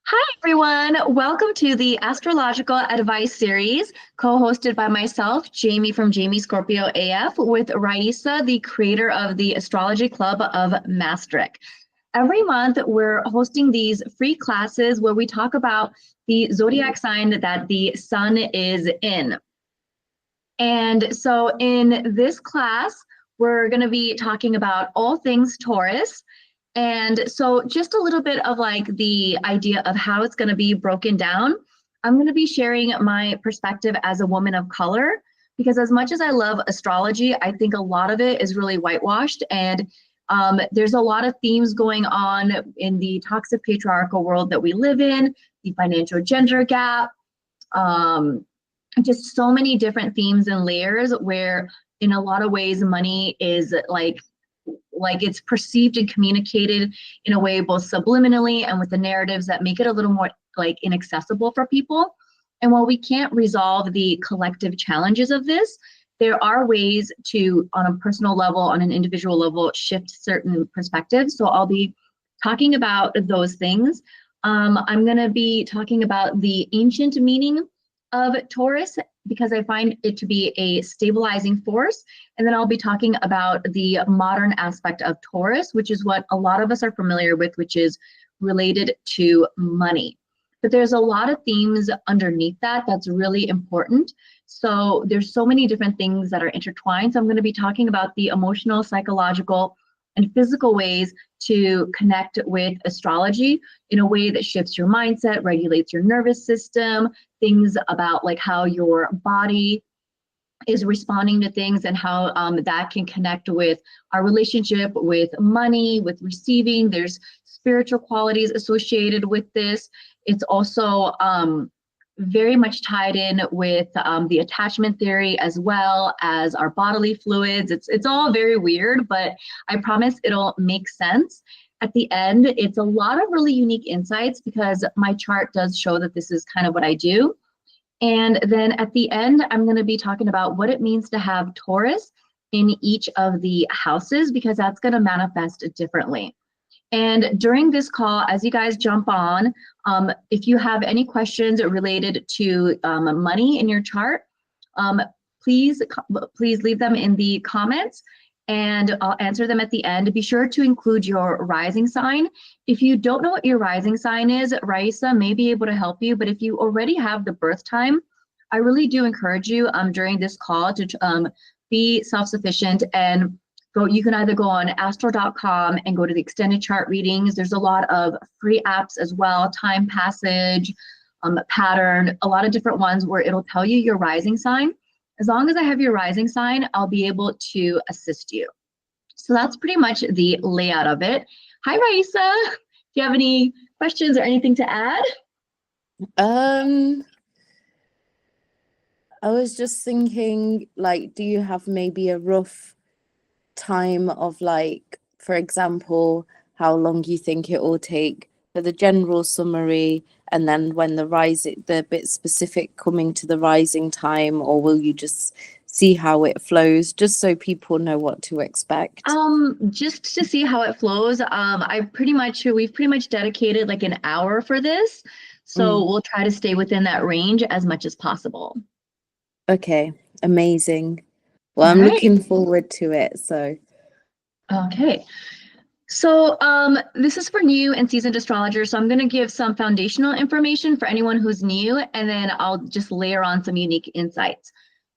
Hi, everyone. Welcome to the Astrological Advice Series, co-hosted by myself, Jaymie from J-me Scorpio AF, with Raisa, the creator of the Astrology Club of Maastricht. Every month, we're hosting these free classes where we talk about the zodiac sign that the sun is in. And so in this class, we're going to be talking about all things Taurus. And so just a little bit of like the idea of how it's going to be broken down. I'm going to be sharing my perspective as a woman of color, because as much as I love astrology, I think a lot of it is really whitewashed. And there's a lot of themes going on in the toxic patriarchal world that we live in, the financial gender gap, just so many different themes and layers where in a lot of ways money is like it's perceived and communicated in a way both subliminally and with the narratives that make it a little more like inaccessible for people. And while we can't resolve the collective challenges of this, there are ways to, on a personal level, on an individual level, shift certain perspectives. So I'll be talking about those things. I'm going to be talking about the ancient meaning of Taurus, because I find it to be a stabilizing force. And then I'll be talking about the modern aspect of Taurus, which is what a lot of us are familiar with, which is related to money. But there's a lot of themes underneath that that's really important. So there's so many different things that are intertwined. So I'm going to be talking about the emotional, psychological, and physical ways to connect with astrology in a way that shifts your mindset, regulates your nervous system, things about like how your body is responding to things and how that can connect with our relationship with money, with receiving. There's spiritual qualities associated with this. It's also very much tied in with the attachment theory, as well as our bodily fluids. It's all very weird, but I promise it'll make sense. At the end, it's a lot of really unique insights because my chart does show that this is kind of what I do. And then at the end, I'm going to be talking about what it means to have Taurus in each of the houses, because that's going to manifest differently. And during this call, as you guys jump on, if you have any questions related to money in your chart, please leave them in the comments and I'll answer them at the end. Be sure to include your rising sign. If you don't know what your rising sign is, Raisa may be able to help you, but if you already have the birth time, I really do encourage you during this call to be self-sufficient and you can either go on astro.com and go to the extended chart readings. There's a lot of free apps as well, Time Passage, Pattern, a lot of different ones where it'll tell you your rising sign. As long as I have your rising sign, I'll be able to assist you. So that's pretty much the layout of it. Hi, Raisa. Do you have any questions or anything to add? I was just thinking, like, do you have maybe a rough time of, like, for example, how long you think it will take for the general summary, and then when the bit specific coming to the rising time, or will you just see how it flows, just so people know what to expect? Just to see how it flows. We've pretty much dedicated like an hour for this, so we'll try to stay within that range as much as possible. Okay, amazing. Well, I'm looking forward to it. So, okay. So this is for new and seasoned astrologers. So I'm going to give some foundational information for anyone who's new, and then I'll just layer on some unique insights.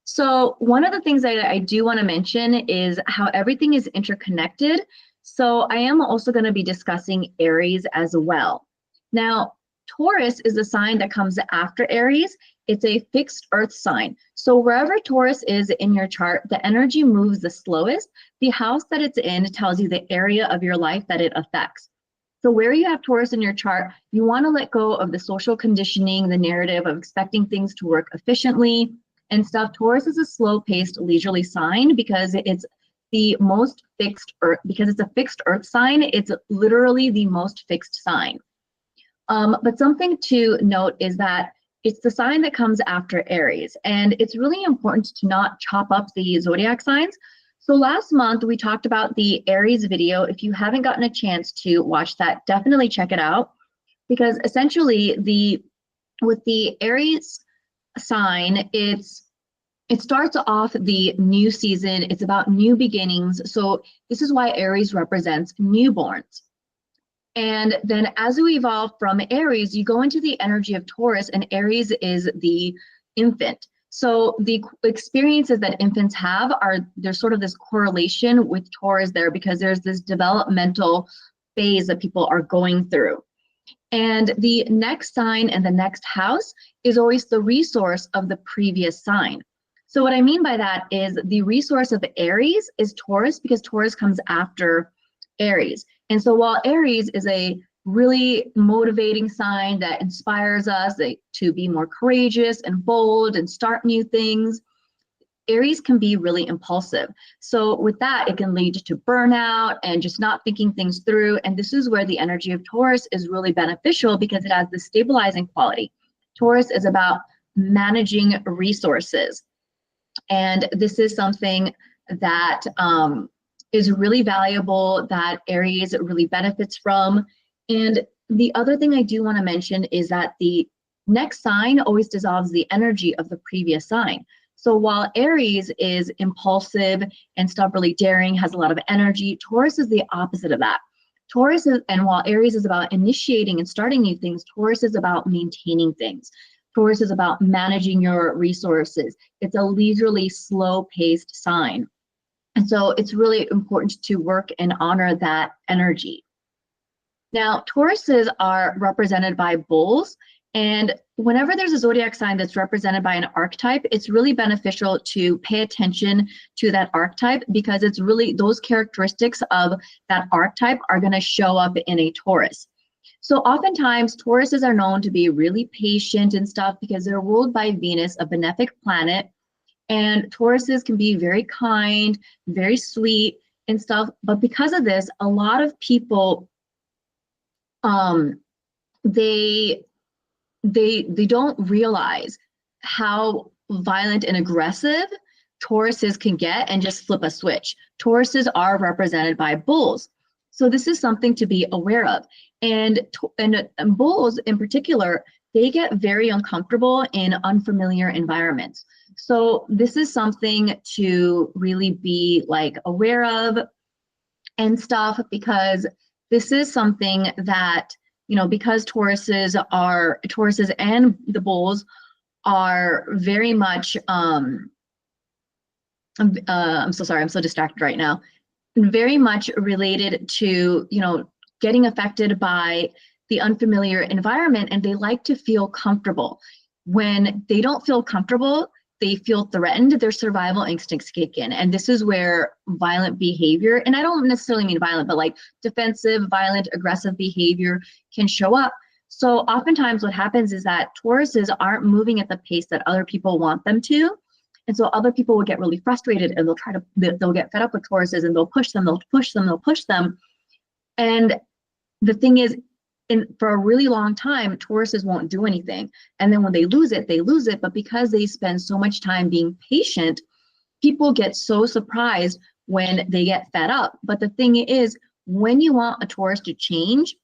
So one of the things that I do want to mention is how everything is interconnected. So I am also going to be discussing Aries as well. Now, Taurus is the sign that comes after Aries. It's a fixed earth sign. So wherever Taurus is in your chart, the energy moves the slowest. The house that it's in tells you the area of your life that it affects. So where you have Taurus in your chart, you want to let go of the social conditioning, the narrative of expecting things to work efficiently and stuff. Taurus is a slow-paced, leisurely sign because it's the most fixed earth, because it's a fixed earth sign. It's literally the most fixed sign. But something to note is that it's the sign that comes after Aries, and it's really important to not chop up the zodiac signs. So last month we talked about the Aries video. If you haven't gotten a chance to watch that, definitely check it out. because essentially with the Aries sign, it starts off the new season. It's about new beginnings. So this is why Aries represents newborns. And then as we evolve from Aries, you go into the energy of Taurus, and Aries is the infant. So the experiences that infants have there's sort of this correlation with Taurus there, because there's this developmental phase that people are going through. And the next sign and the next house is always the resource of the previous sign. So what I mean by that is the resource of Aries is Taurus, because Taurus comes after Aries. And so while Aries is a really motivating sign that inspires us to be more courageous and bold and start new things, Aries can be really impulsive. So with that, it can lead to burnout and just not thinking things through. And this is where the energy of Taurus is really beneficial, because it has the stabilizing quality. Taurus is about managing resources. And this is something that is really valuable, that Aries really benefits from. And the other thing I do want to mention is that the next sign always dissolves the energy of the previous sign. So while Aries is impulsive and stubbornly daring, has a lot of energy, Taurus is the opposite of that. While Aries is about initiating and starting new things, Taurus is about maintaining things. Taurus is about managing your resources. It's a leisurely, slow-paced sign. And so it's really important to work and honor that energy. Now, Tauruses are represented by bulls. And whenever there's a zodiac sign that's represented by an archetype, it's really beneficial to pay attention to that archetype, because it's really those characteristics of that archetype are going to show up in a Taurus. So oftentimes Tauruses are known to be really patient and stuff, because they're ruled by Venus, a benefic planet. And Tauruses can be very kind, very sweet and stuff. But because of this, a lot of people, they don't realize how violent and aggressive Tauruses can get and just flip a switch. Tauruses are represented by bulls. So this is something to be aware of. And bulls in particular, they get very uncomfortable in unfamiliar environments. So this is something to really be like aware of and stuff, because this is something that, you know, because Tauruses and the bulls are very much, I'm so sorry, I'm so distracted right now, very much related to, you know, getting affected by the unfamiliar environment, and they like to feel comfortable. When they don't feel comfortable, they feel threatened, their survival instincts kick in. And this is where violent behavior, and I don't necessarily mean violent, but like defensive, violent, aggressive behavior can show up. So oftentimes what happens is that Tauruses aren't moving at the pace that other people want them to. And so other people will get really frustrated, and they'll get fed up with Tauruses, and they'll push them. And the thing is, for a really long time, Tauruses won't do anything. And then when they lose it, they lose it. But because they spend so much time being patient, people get so surprised when they get fed up. But the thing is, when you want a Taurus to change,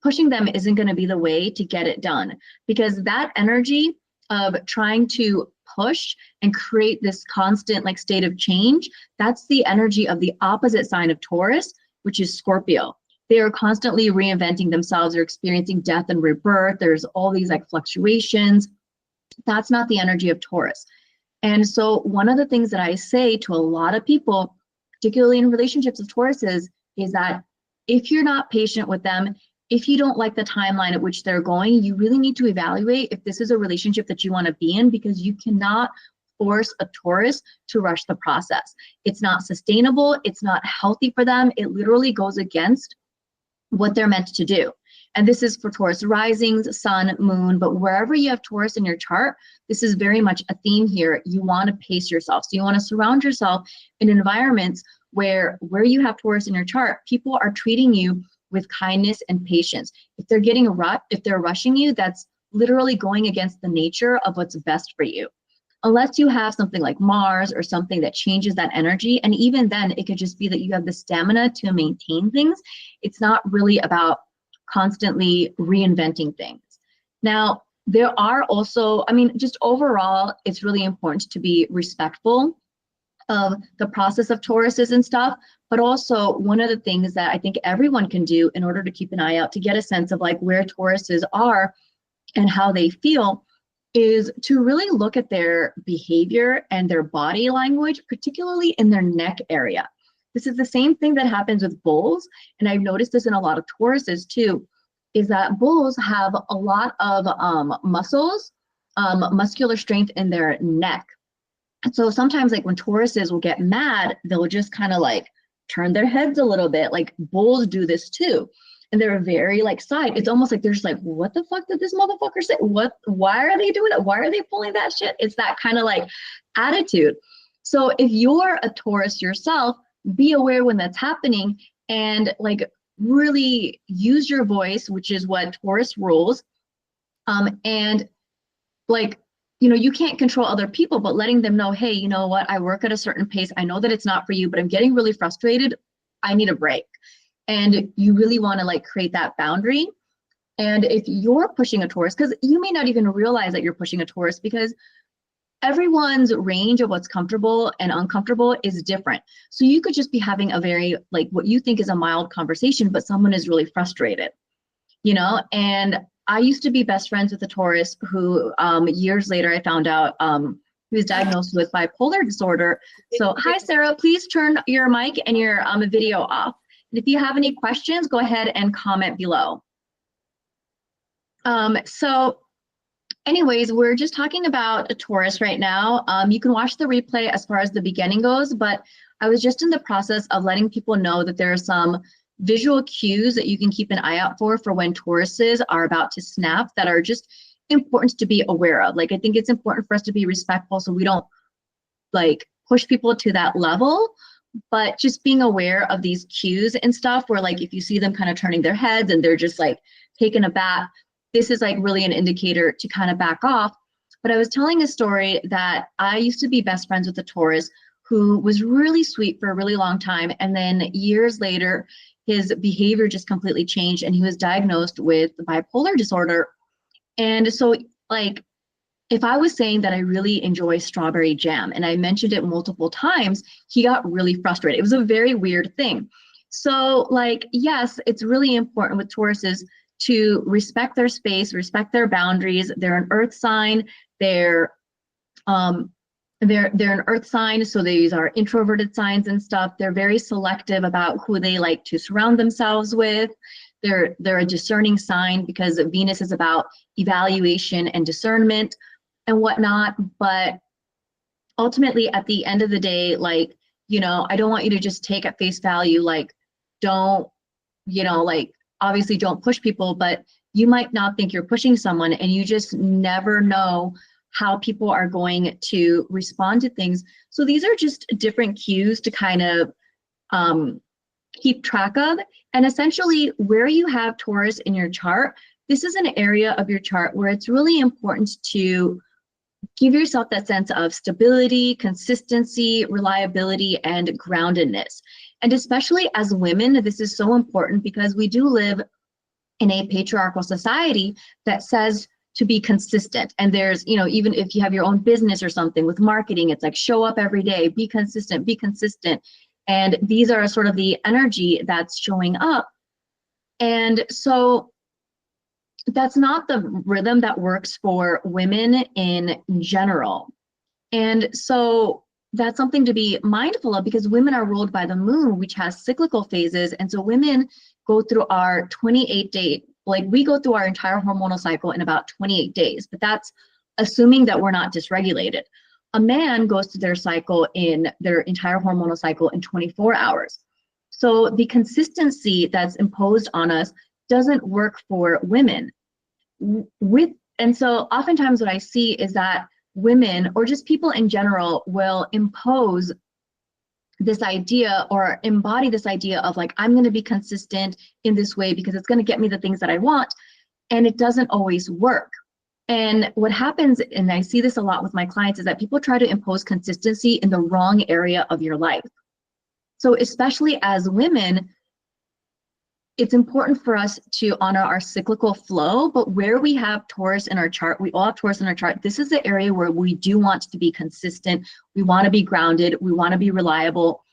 pushing them isn't going to be the way to get it done, because that energy of trying to push and create this constant like state of change, that's the energy of the opposite sign of Taurus, which is Scorpio. They are constantly reinventing themselves. They're experiencing death and rebirth. There's all these like fluctuations. That's not the energy of Taurus. And so one of the things that I say to a lot of people, particularly in relationships with Tauruses, is that if you're not patient with them, if you don't like the timeline at which they're going, you really need to evaluate if this is a relationship that you want to be in, because you cannot force a Taurus to rush the process. It's not sustainable. It's not healthy for them. It literally goes against what they're meant to do. And this is for Taurus risings, sun, moon, but wherever you have Taurus in your chart, this is very much a theme here. You want to pace yourself. So you want to surround yourself in environments where you have Taurus in your chart, people are treating you with kindness and patience. If they're rushing you, that's literally going against the nature of what's best for you. Unless you have something like Mars or something that changes that energy. And even then, it could just be that you have the stamina to maintain things. It's not really about constantly reinventing things. Now, there are also, I mean, just overall, it's really important to be respectful of the process of Tauruses and stuff. But also, one of the things that I think everyone can do in order to keep an eye out to get a sense of like where Tauruses are and how they feel is to really look at their behavior and their body language, particularly in their neck area. This is the same thing that happens with bulls, and I've noticed this in a lot of Tauruses too, is that bulls have a lot of muscles, muscular strength in their neck. And so sometimes like when Tauruses will get mad, they'll just kind of like turn their heads a little bit. Like bulls do this too. And they're very like side. It's almost like they're just like, what the fuck did this motherfucker say? Why are they doing it? Why are they pulling that shit? It's that kind of like attitude. So if you're a Taurus yourself, be aware when that's happening and like really use your voice, which is what Taurus rules. And like, you know, you can't control other people, but letting them know, hey, you know what? I work at a certain pace. I know that it's not for you, but I'm getting really frustrated. I need a break. And you really want to like create that boundary. And if you're pushing a Taurus, because you may not even realize that you're pushing a Taurus because everyone's range of what's comfortable and uncomfortable is different. So you could just be having a very like what you think is a mild conversation, but someone is really frustrated, you know? And I used to be best friends with a Taurus who years later I found out he was diagnosed with bipolar disorder. So hi, Sarah, please turn your mic and your video off. And if you have any questions, go ahead and comment below. So anyways, we're just talking about a Taurus right now. You can watch the replay as far as the beginning goes, but I was just in the process of letting people know that there are some visual cues that you can keep an eye out for when Tauruses are about to snap that are just important to be aware of. Like, I think it's important for us to be respectful so we don't like push people to that level, but just being aware of these cues and stuff where like if you see them kind of turning their heads and they're just like taken aback, this is like really an indicator to kind of back off. But I was telling a story that I used to be best friends with a Taurus who was really sweet for a really long time. And then years later, his behavior just completely changed and he was diagnosed with bipolar disorder. And so like, if I was saying that I really enjoy strawberry jam and I mentioned it multiple times, he got really frustrated. It was a very weird thing. So like, yes, it's really important with Tauruses to respect their space, respect their boundaries. They're an earth sign. They're an earth sign, so these are introverted signs and stuff. They're very selective about who they like to surround themselves with. They're a discerning sign because Venus is about evaluation and discernment and whatnot. But ultimately, at the end of the day, like, you know, I don't want you to just take at face value, like, don't, you know, like, obviously don't push people, but you might not think you're pushing someone and you just never know how people are going to respond to things. So these are just different cues to kind of keep track of. And essentially where you have Taurus in your chart, this is an area of your chart where it's really important to give yourself that sense of stability, consistency, reliability, and groundedness. And especially as women, this is so important because we do live in a patriarchal society that says to be consistent. And there's, you know, even if you have your own business or something with marketing, it's like show up every day, be consistent, be consistent. And these are sort of the energy that's showing up. And so that's not the rhythm that works for women in general. And so that's something to be mindful of because women are ruled by the moon, which has cyclical phases. And so women go through our 28-day, like we go through our entire hormonal cycle in about 28 days, but that's assuming that we're not dysregulated. A man goes through their cycle in their entire hormonal cycle in 24 hours. So the consistency that's imposed on us doesn't work for women. And so oftentimes what I see is that women or just people in general will impose this idea or embody this idea of like, I'm going to be consistent in this way because it's going to get me the things that I want. And it doesn't always work. And what happens, and I see this a lot with my clients, is that people try to impose consistency in the wrong area of your life. So especially as women, it's important for us to honor our cyclical flow, but where we have Taurus in our chart, we all have Taurus in our chart, this is the area where we do want to be consistent. We want to be grounded. We want to be reliable.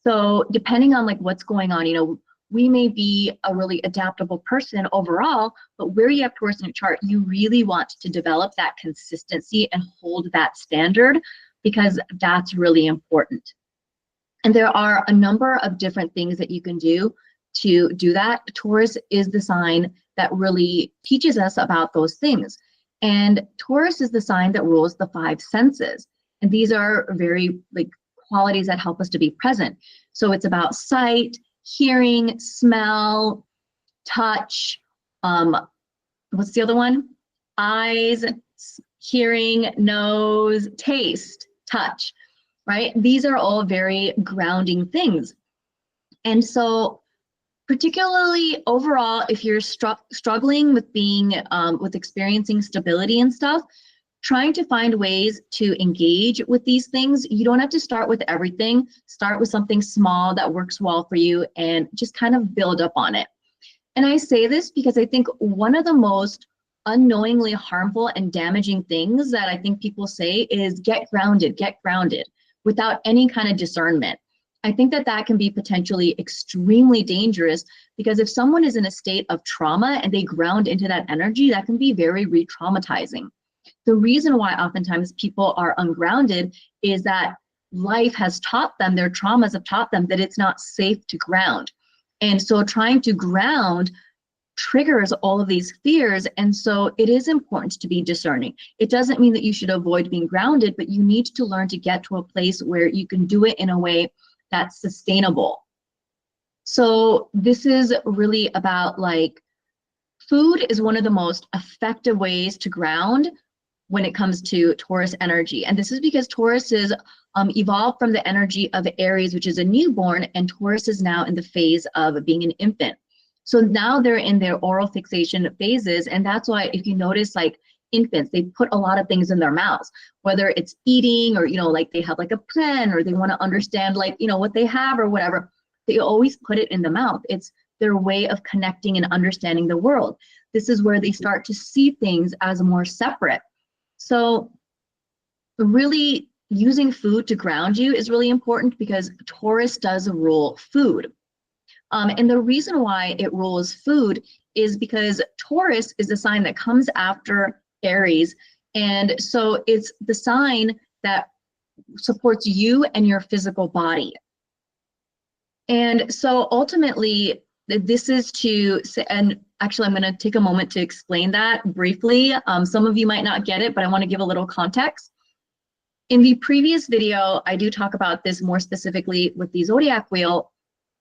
So depending on like what's going on, you know, we may be a really adaptable person overall, but where you have Taurus in your chart, you really want to develop that consistency and hold that standard, because that's really important. And there are a number of different things that you can do to do that. Taurus is the sign that really teaches us about those things. And Taurus is the sign that rules the five senses. And these are very like qualities that help us to be present. So it's about sight, hearing, smell, touch, what's the other one? Eyes, hearing, nose, taste, touch, right? These are all very grounding things. And so particularly overall, if you're struggling with being, with experiencing stability and stuff, trying to find ways to engage with these things. You don't have to start with everything. Start with something small that works well for you and just kind of build up on it. And I say this because I think one of the most unknowingly harmful and damaging things that I think people say is get grounded without any kind of discernment. I think that that can be potentially extremely dangerous, because if someone is in a state of trauma and they ground into that energy, that can be very re-traumatizing. The reason why oftentimes people are ungrounded is that life has taught them, their traumas have taught them that it's not safe to ground. And so trying to ground triggers all of these fears. And so it is important to be discerning. It doesn't mean that you should avoid being grounded, but you need to learn to get to a place where you can do it in a way that's sustainable. So this is really about like, food is one of the most effective ways to ground when it comes to Taurus energy. And this is because Taurus is evolved from the energy of Aries, which is a newborn, and Taurus is now in the phase of being an infant. So now they're in their oral fixation phases. And that's why if you notice, like infants, they put a lot of things in their mouths, whether it's eating or, you know, like they have like a pen or they want to understand like, you know, what they have or whatever, they always put it in the mouth. It's their way of connecting and understanding the world. This is where they start to see things as more separate. So really using food to ground you is really important, because Taurus does rule food. And the reason why it rules food is because Taurus is the sign that comes after Aries. And so it's the sign that supports you and your physical body. And so ultimately, this is to, and actually I'm going to take a moment to explain that briefly. Some of you might not get it, but I want to give a little context. In the previous video, I do talk about this more specifically with the zodiac wheel,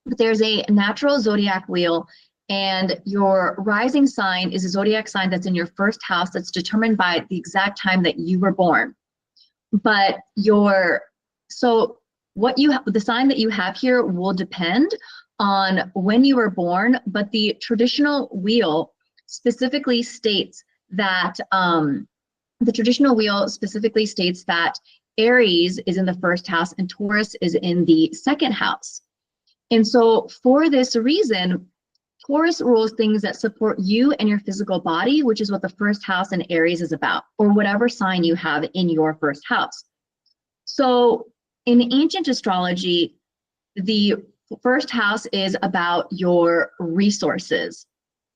but there's a natural zodiac wheel, and your rising sign is a zodiac sign that's in your first house that's determined by the exact time that you were born. But so what you have, the sign that you have here will depend on when you were born, but the traditional wheel specifically states that Aries is in the first house and Taurus is in the second house. And so for this reason, Taurus rules things that support you and your physical body, which is what the first house in Aries is about, or whatever sign you have in your first house. So in ancient astrology, the first house is about your resources,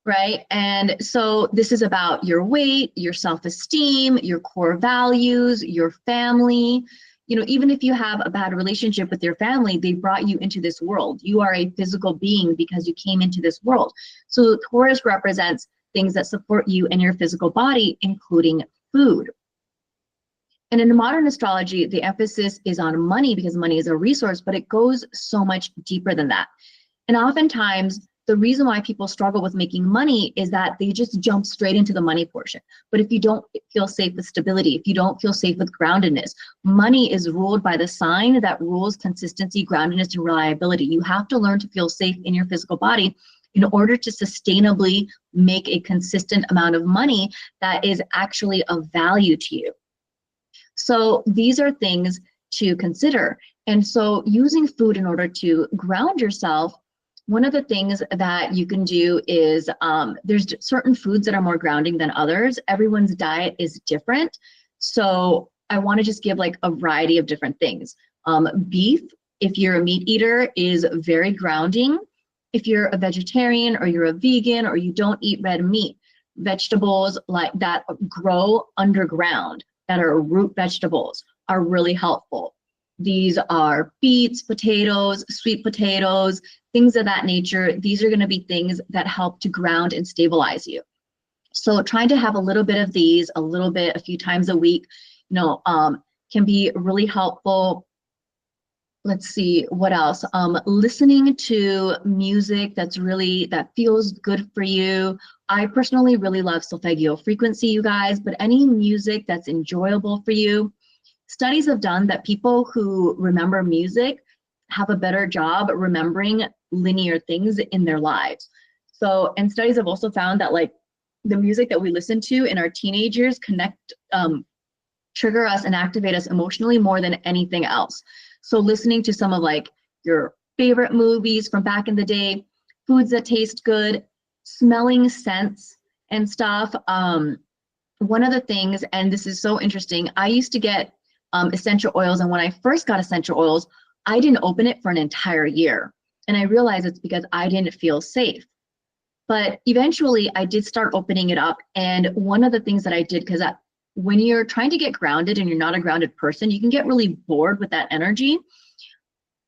right? And so this is about your weight, your self-esteem, your core values, your family. You know, even if you have a bad relationship with your family, they brought you into this world. You are a physical being because you came into this world. So Taurus represents things that support you and your physical body, including food. And in modern astrology, the emphasis is on money because money is a resource, but it goes so much deeper than that. And oftentimes, the reason why people struggle with making money is that they just jump straight into the money portion. But if you don't feel safe with stability, if you don't feel safe with groundedness, money is ruled by the sign that rules consistency, groundedness, and reliability. You have to learn to feel safe in your physical body in order to sustainably make a consistent amount of money that is actually of value to you. So these are things to consider. And so using food in order to ground yourself one of the things that you can do is there's certain foods that are more grounding than others. Everyone's diet is different. So I want to just give like a variety of different things. Beef, if you're a meat eater, is very grounding. If you're a vegetarian or you're a vegan or you don't eat red meat, vegetables like that grow underground, that are root vegetables, are really helpful. These are beets, potatoes, sweet potatoes, things of that nature. These are going to be things that help to ground and stabilize you. So trying to have a little bit of these, a few times a week, can be really helpful. Let's see what else. Listening to music that feels good for you. I personally really love solfeggio frequency, you guys, but any music that's enjoyable for you. Studies have done that people who remember music have a better job remembering linear things in their lives. So, and studies have also found that like the music that we listen to in our teenagers trigger us and activate us emotionally more than anything else. So listening to some of like your favorite movies from back in the day, foods that taste good, smelling scents and stuff. One of the things, and this is so interesting, I used to get essential oils, and when I first got essential oils, I didn't open it for an entire year. And I realized it's because I didn't feel safe. But eventually I did start opening it up. And one of the things that I did, because when you're trying to get grounded and you're not a grounded person, you can get really bored with that energy.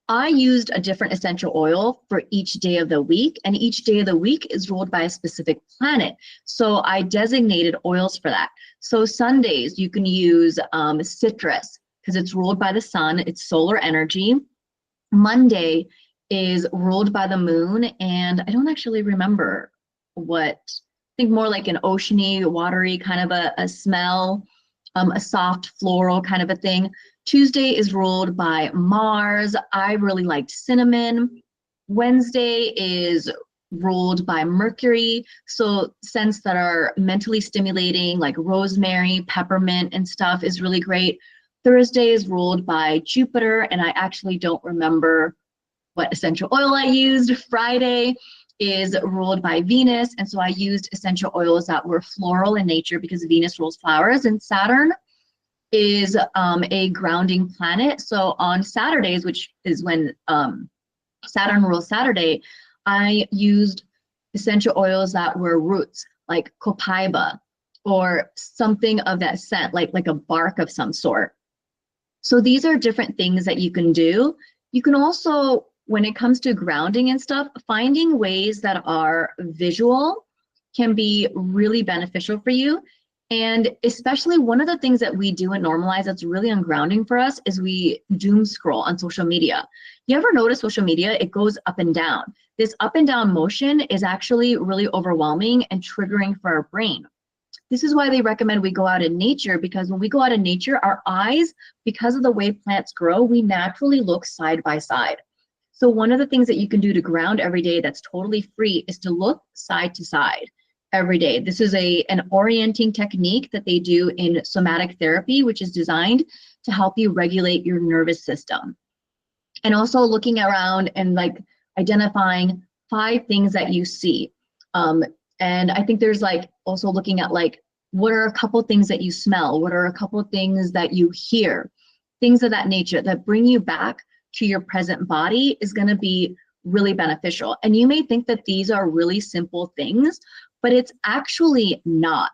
I used a different essential oil for each day of the week, and each day of the week is ruled by a specific planet. So I designated oils for that. So Sundays, you can use citrus because it's ruled by the sun, it's solar energy. Monday is ruled by the moon, and I don't actually remember what, I think more like an oceany, watery kind of a smell, a soft floral kind of a thing. Tuesday is ruled by Mars. I really liked cinnamon. Wednesday is ruled by Mercury. So scents that are mentally stimulating, like rosemary, peppermint and stuff, is really great. Thursday is ruled by Jupiter, and I actually don't remember what essential oil I used. Friday is ruled by Venus, and so I used essential oils that were floral in nature because Venus rules flowers, and Saturn is a grounding planet. So on Saturdays, which is when Saturn rules Saturday, I used essential oils that were roots, like copaiba, or something of that scent, like a bark of some sort. So these are different things that you can do. You can also, when it comes to grounding and stuff, finding ways that are visual can be really beneficial for you. And especially one of the things that we do and normalize that's really ungrounding for us is we doom scroll on social media. You ever notice social media? It goes up and down. This up and down motion is actually really overwhelming and triggering for our brain. This is why they recommend we go out in nature, because when we go out in nature, our eyes, because of the way plants grow, we naturally look side by side. So one of the things that you can do to ground every day that's totally free is to look side to side every day. This is an orienting technique that they do in somatic therapy, which is designed to help you regulate your nervous system. And also looking around and like identifying 5 things that you see. And I think there's like also looking at like, what are a couple things that you smell? What are a couple things that you hear? Things of that nature that bring you back to your present body is going to be really beneficial. And you may think that these are really simple things, but it's actually not,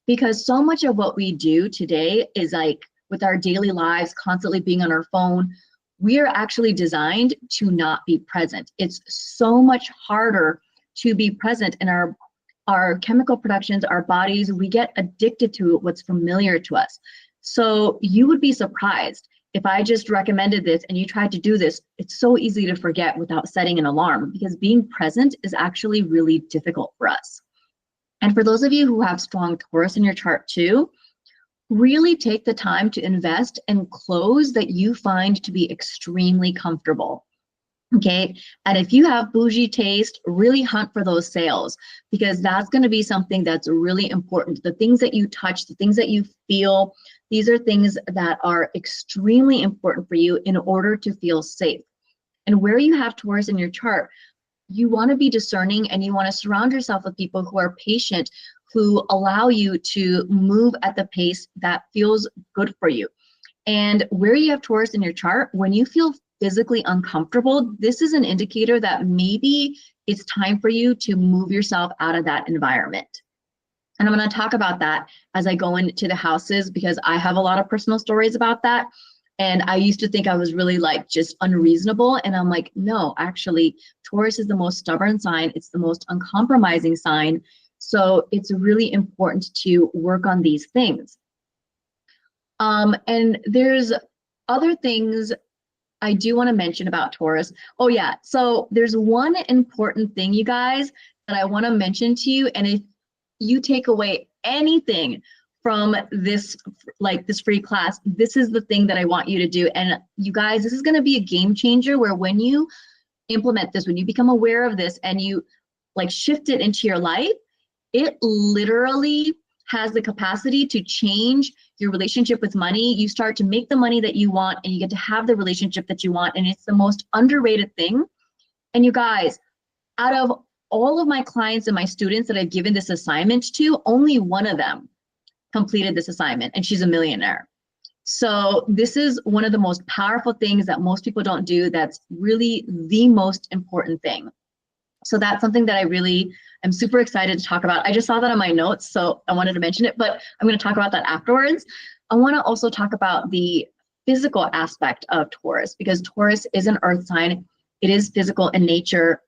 because so much of what we do today is like with our daily lives, constantly being on our phone, we are actually designed to not be present. It's so much harder to be present in our chemical productions, our bodies. We get addicted to what's familiar to us. So you would be surprised if I just recommended this and you tried to do this. It's so easy to forget without setting an alarm, because being present is actually really difficult for us. And for those of you who have strong Taurus in your chart too, really take the time to invest in clothes that you find to be extremely comfortable. Okay, and if you have bougie taste, really hunt for those sales, because that's going to be something that's really important. The things that you touch, the things that you feel, these are things that are extremely important for you in order to feel safe. And where you have Taurus in your chart, you want to be discerning and you want to surround yourself with people who are patient, who allow you to move at the pace that feels good for you. And where you have Taurus in your chart, when you feel physically uncomfortable, this is an indicator that maybe it's time for you to move yourself out of that environment. And I'm going to talk about that as I go into the houses, because I have a lot of personal stories about that. And I used to think I was really like just unreasonable. And I'm like, no, actually, Taurus is the most stubborn sign. It's the most uncompromising sign. So it's really important to work on these things. And there's other things I do want to mention about Taurus. Oh yeah, so there's one important thing, you guys, that I want to mention to you. And if you take away anything from this, like this free class, this is the thing that I want you to do. And you guys, this is going to be a game changer, where when you implement this, when you become aware of this and you like shift it into your life, it literally has the capacity to change your relationship with money. You start to make the money that you want, and you get to have the relationship that you want. And it's the most underrated thing. And you guys, out of all of my clients and my students that I've given this assignment to, only one of them completed this assignment, and she's a millionaire. So this is one of the most powerful things that most people don't do. That's really the most important thing. So that's something that I really am super excited to talk about. I just saw that on my notes, so I wanted to mention it, but I'm going to talk about that afterwards. I want to also talk about the physical aspect of Taurus, because Taurus is an earth sign. It is physical in nature.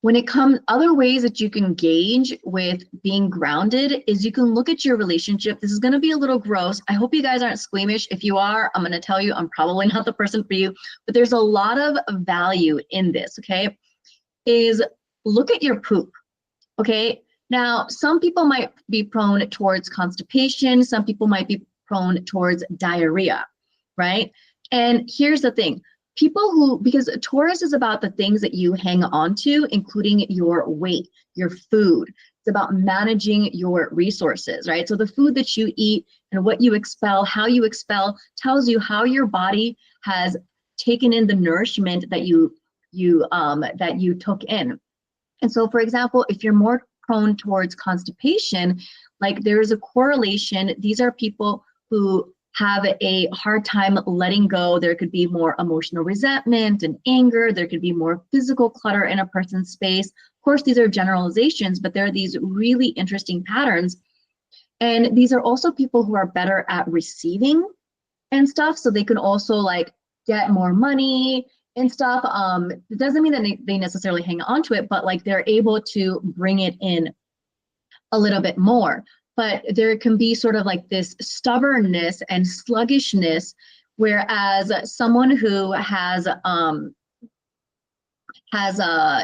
When it comes, other ways that you can gauge with being grounded is you can look at your relationship. This is going to be a little gross. I hope you guys aren't squeamish. If you are, I'm going to tell you I'm probably not the person for you, but there's a lot of value in this, okay? Is look at your poop, okay? Now, some people might be prone towards constipation. Some people might be prone towards diarrhea, right? And here's the thing. People who, because Taurus is about the things that you hang on to, including your weight, your food. It's about managing your resources, right? So the food that you eat and what you expel, how you expel, tells you how your body has taken in the nourishment that you took in. And so, for example, if you're more prone towards constipation, like there is a correlation. These are people who have a hard time letting go. There could be more emotional resentment and anger. There could be more physical clutter in a person's space. Of course, these are generalizations, but there are these really interesting patterns. And these are also people who are better at receiving and stuff. So they can also like get more money and stuff. It doesn't mean that they necessarily hang on to it, but like they're able to bring it in a little bit more. But there can be sort of like this stubbornness and sluggishness, whereas someone who has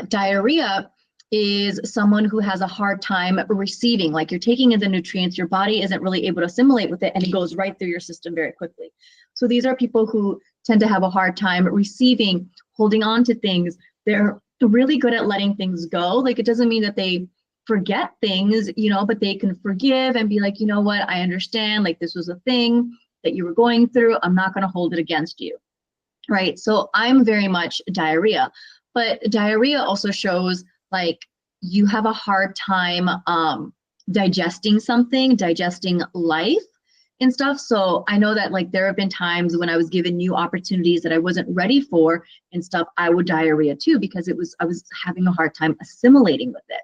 diarrhea is someone who has a hard time receiving. Like you're taking in the nutrients, your body isn't really able to assimilate with it, and it goes right through your system very quickly. So these are people who tend to have a hard time receiving, holding on to things. They're really good at letting things go. Like it doesn't mean that they forget things, you know, but they can forgive and be like, you know what, I understand, like this was a thing that you were going through. I'm not going to hold it against you, right? So I'm very much diarrhea, but diarrhea also shows like you have a hard time digesting something, digesting life and stuff. So I know that like there have been times when I was given new opportunities that I wasn't ready for and stuff, I would diarrhea too, because I was having a hard time assimilating with it.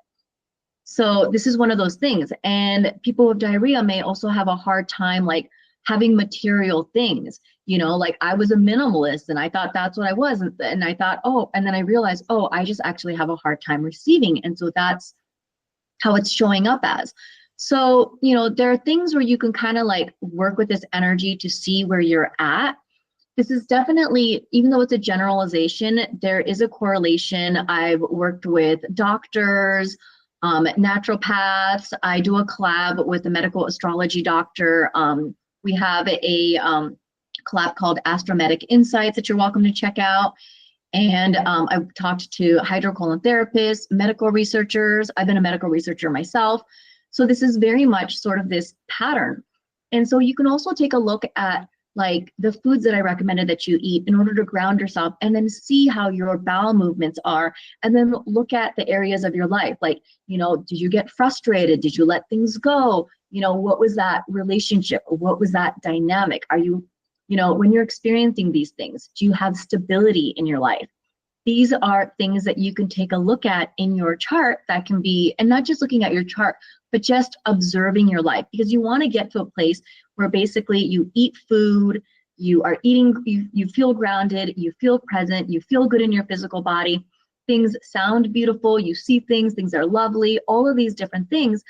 So this is one of those things. And people with diarrhea may also have a hard time like having material things, you know, like I was a minimalist and I thought that's what I was. And I thought, oh, and then I realized, oh, I just actually have a hard time receiving. And so that's how it's showing up as. So, you know, there are things where you can kind of like work with this energy to see where you're at. This is definitely, even though it's a generalization, there is a correlation. I've worked with doctors, naturopaths. I do a collab with a medical astrology doctor. We have a collab called Astromedic Insights that you're welcome to check out. And I've talked to hydrocolon therapists, medical researchers. I've been a medical researcher myself. So this is very much sort of this pattern. And so you can also take a look at like the foods that I recommended that you eat in order to ground yourself, and then see how your bowel movements are, and then look at the areas of your life. Like, did you get frustrated? Did you let things go? What was that relationship? What was that dynamic? Are you, when you're experiencing these things, do you have stability in your life? These are things that you can take a look at in your chart that can be, and not just looking at your chart, but just observing your life, because you want to get to a place where basically you eat food, you are eating, you feel grounded, you feel present, you feel good in your physical body, things sound beautiful, you see things are lovely, all of these different things,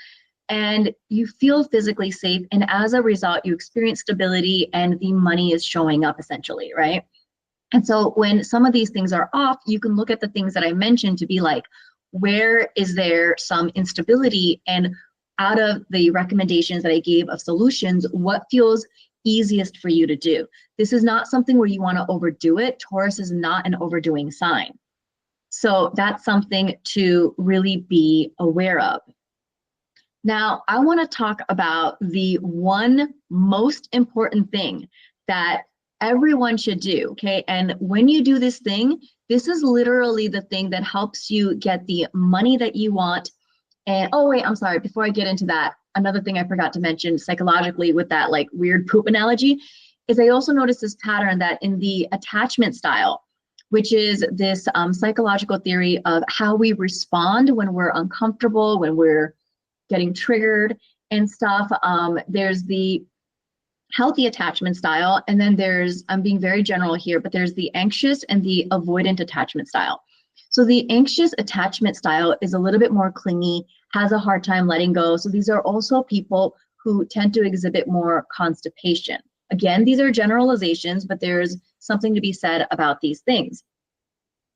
and you feel physically safe. And as a result, you experience stability and the money is showing up essentially, right? And so when some of these things are off, you can look at the things that I mentioned to be like, where is there some instability? And out of the recommendations that I gave of solutions, what feels easiest for you to do? This is not something where you want to overdo it. Taurus is not an overdoing sign. So that's something to really be aware of. Now, I want to talk about the one most important thing that everyone should do, okay? And when you do this thing, this is literally the thing that helps you get the money that you want. And oh wait, I'm sorry, before I get into that, another thing I forgot to mention psychologically with that like weird poop analogy is I also noticed this pattern that in the attachment style, which is this psychological theory of how we respond when we're uncomfortable, when we're getting triggered and stuff. There's the healthy attachment style, and then there's, I'm being very general here, but there's the anxious and the avoidant attachment style. So the anxious attachment style is a little bit more clingy, has a hard time letting go. So these are also people who tend to exhibit more constipation. Again, these are generalizations, but there's something to be said about these things.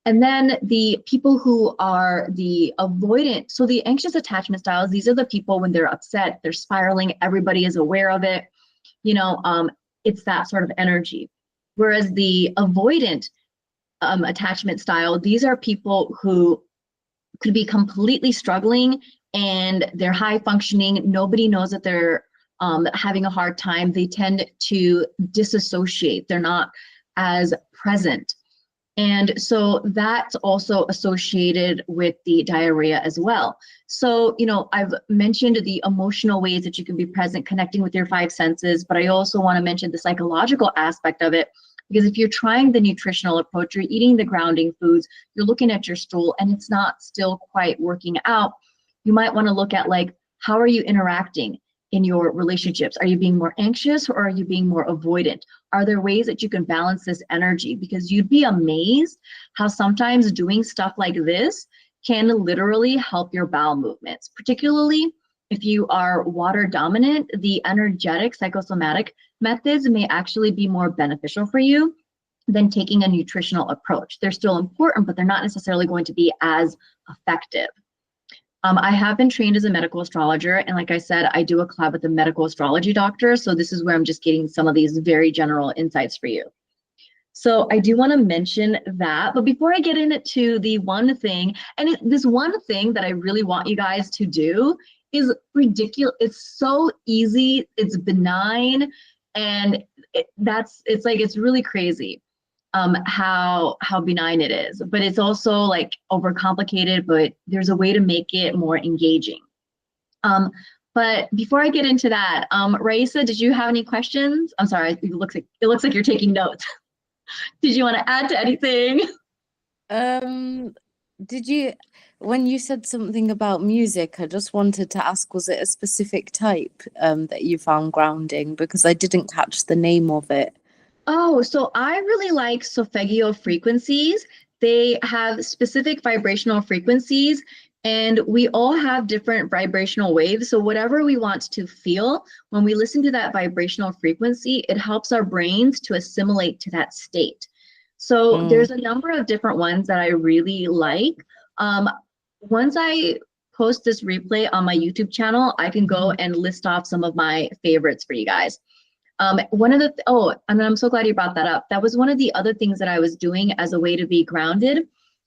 And then the people who are the avoidant, so the anxious attachment styles, these are the people when they're upset, they're spiraling, everybody is aware of it. It's that sort of energy. Whereas the avoidant attachment style, these are people who could be completely struggling and they're high functioning. Nobody knows that they're having a hard time. They tend to disassociate. They're not as present. And so that's also associated with the diarrhea as well. So, I've mentioned the emotional ways that you can be present, connecting with your five senses, but I also want to mention the psychological aspect of it, because if you're trying the nutritional approach, you're eating the grounding foods, you're looking at your stool and it's not still quite working out, you might want to look at like, how are you interacting in your relationships? Are you being more anxious or are you being more avoidant? Are there ways that you can balance this energy? Because you'd be amazed how sometimes doing stuff like this can literally help your bowel movements, particularly if you are water dominant. The energetic psychosomatic methods may actually be more beneficial for you than taking a nutritional approach. They're still important, but they're not necessarily going to be as effective. I have been trained as a medical astrologer, and like I said, I do a collab with a medical astrology doctor, so this is where I'm just getting some of these very general insights for you. So I do want to mention that, but before I get into the one thing, and this one thing that I really want you guys to do is ridiculous. It's so easy, it's benign, and it's really crazy. How benign it is, but it's also like overcomplicated, but there's a way to make it more engaging. But before I get into that, Raisa, did you have any questions? I'm sorry, it looks like you're taking notes. Did you want to add to anything? Did you, when you said something about music, I just wanted to ask, was it a specific type that you found grounding? Because I didn't catch the name of it. Oh, so I really like solfeggio frequencies. They have specific vibrational frequencies, and we all have different vibrational waves. So whatever we want to feel, when we listen to that vibrational frequency, it helps our brains to assimilate to that state. So there's a number of different ones that I really like. Once I post this replay on my YouTube channel, I can go and list off some of my favorites for you guys. And I'm so glad you brought that up. That was one of the other things that I was doing as a way to be grounded,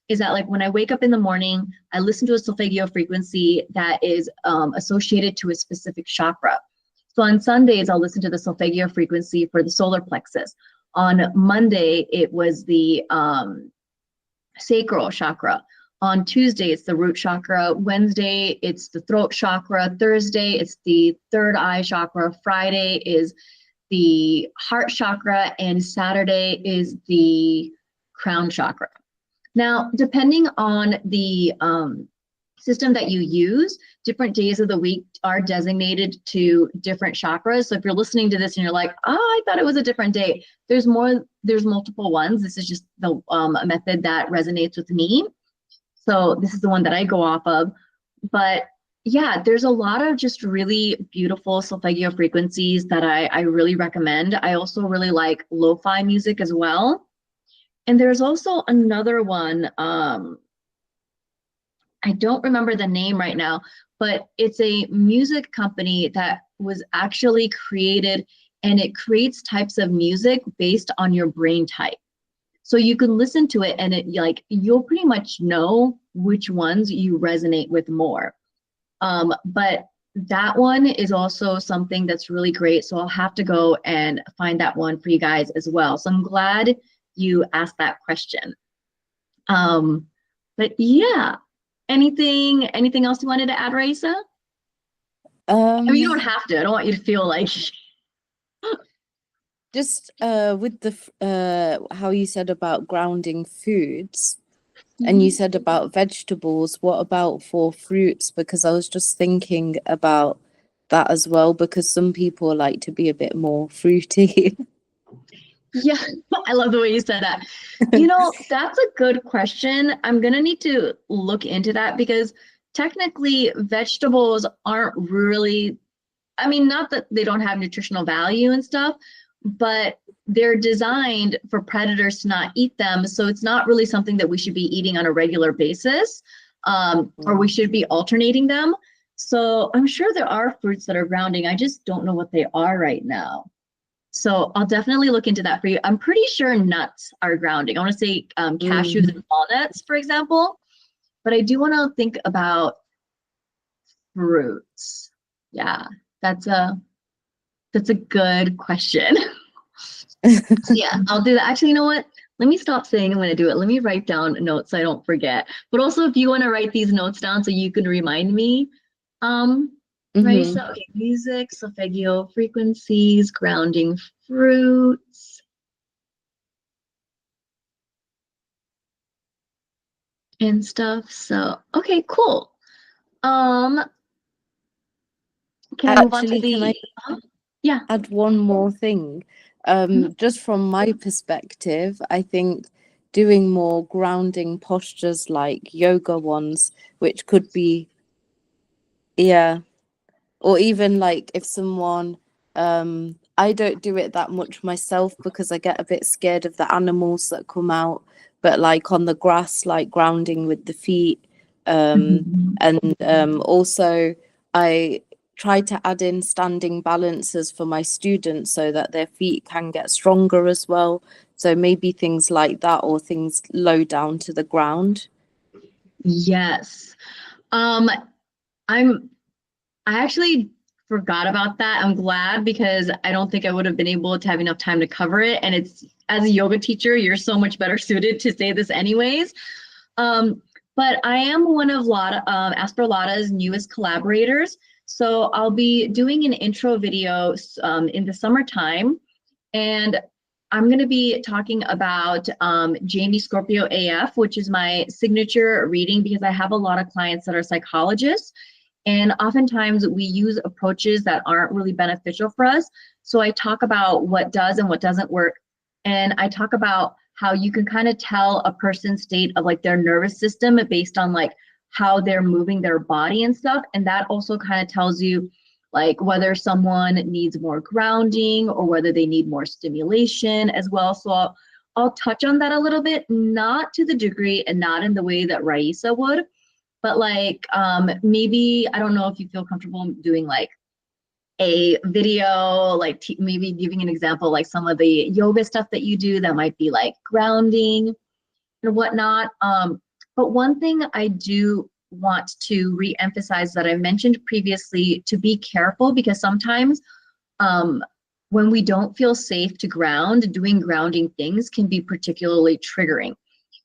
is that like when I wake up in the morning, I listen to a solfeggio frequency that is associated to a specific chakra. So on Sundays, I'll listen to the solfeggio frequency for the solar plexus. On Monday, it was the sacral chakra. On Tuesday, it's the root chakra. Wednesday, it's the throat chakra. Thursday, it's the third eye chakra. Friday is the heart chakra. And Saturday is the crown chakra. Now, depending on the system that you use, different days of the week are designated to different chakras. So if you're listening to this and you're like, oh, I thought it was a different day, there's multiple ones. This is just the method that resonates with me. So this is the one that I go off of. But yeah, there's a lot of just really beautiful solfeggio frequencies that I really recommend. I also really like lo-fi music as well. And there's also another one, I don't remember the name right now, but it's a music company that was actually created, and it creates types of music based on your brain type. So you can listen to it and you'll pretty much know which ones you resonate with more. But that one is also something that's really great. So I'll have to go and find that one for you guys as well. So I'm glad you asked that question. But yeah, anything else you wanted to add, Raisa? I mean, you don't have to. I don't want you to feel like just with the how you said about grounding foods, and you said about vegetables, what about for fruits? Because I was just thinking about that as well, because some people like to be a bit more fruity. Yeah, I love the way you said that. You know, that's a good question. I'm gonna need to look into that, because technically vegetables aren't really, I mean, not that they don't have nutritional value and stuff, but they're designed for predators to not eat them. So it's not really something that we should be eating on a regular basis, or we should be alternating them. So I'm sure there are fruits that are grounding. I just don't know what they are right now. So I'll definitely look into that for you. I'm pretty sure nuts are grounding. I want to say cashews and walnuts, for example, but I do want to think about fruits. Yeah, that's a good question. So yeah, I'll do that. Actually, you know what? Let me stop saying I'm going to do it. Let me write down notes so I don't forget. But also, if you want to write these notes down so you can remind me, right? So, okay, music, solfeggio frequencies, grounding fruits, and stuff. So, okay, cool. Can I move on to the? Can I yeah, add one more thing? Just from my perspective, I think doing more grounding postures like yoga ones, which could be, yeah, or even like if someone, I don't do it that much myself because I get a bit scared of the animals that come out, but like on the grass, like grounding with the feet, and also I try to add in standing balances for my students so that their feet can get stronger as well. So maybe things like that, or things low down to the ground. yes. I actually forgot about that. I'm glad, because I don't think I would have been able to have enough time to cover it. And it's, as a yoga teacher, you're so much better suited to say this anyways. But I am one of Astrolada's newest collaborators. So I'll be doing an intro video in the summertime. And I'm going to be talking about J-me Scorpio AF, which is my signature reading, because I have a lot of clients that are psychologists. And oftentimes we use approaches that aren't really beneficial for us. So I talk about what does and what doesn't work. And I talk about how you can kind of tell a person's state of like their nervous system based on like how they're moving their body and stuff. And that also kind of tells you like whether someone needs more grounding or whether they need more stimulation as well. So I'll touch on that a little bit, not to the degree and not in the way that Raisa would. But like maybe, I don't know if you feel comfortable doing like a video, like maybe giving an example, like some of the yoga stuff that you do that might be like grounding and whatnot. But one thing I do want to re-emphasize that I mentioned previously, to be careful, because sometimes when we don't feel safe to ground, doing grounding things can be particularly triggering.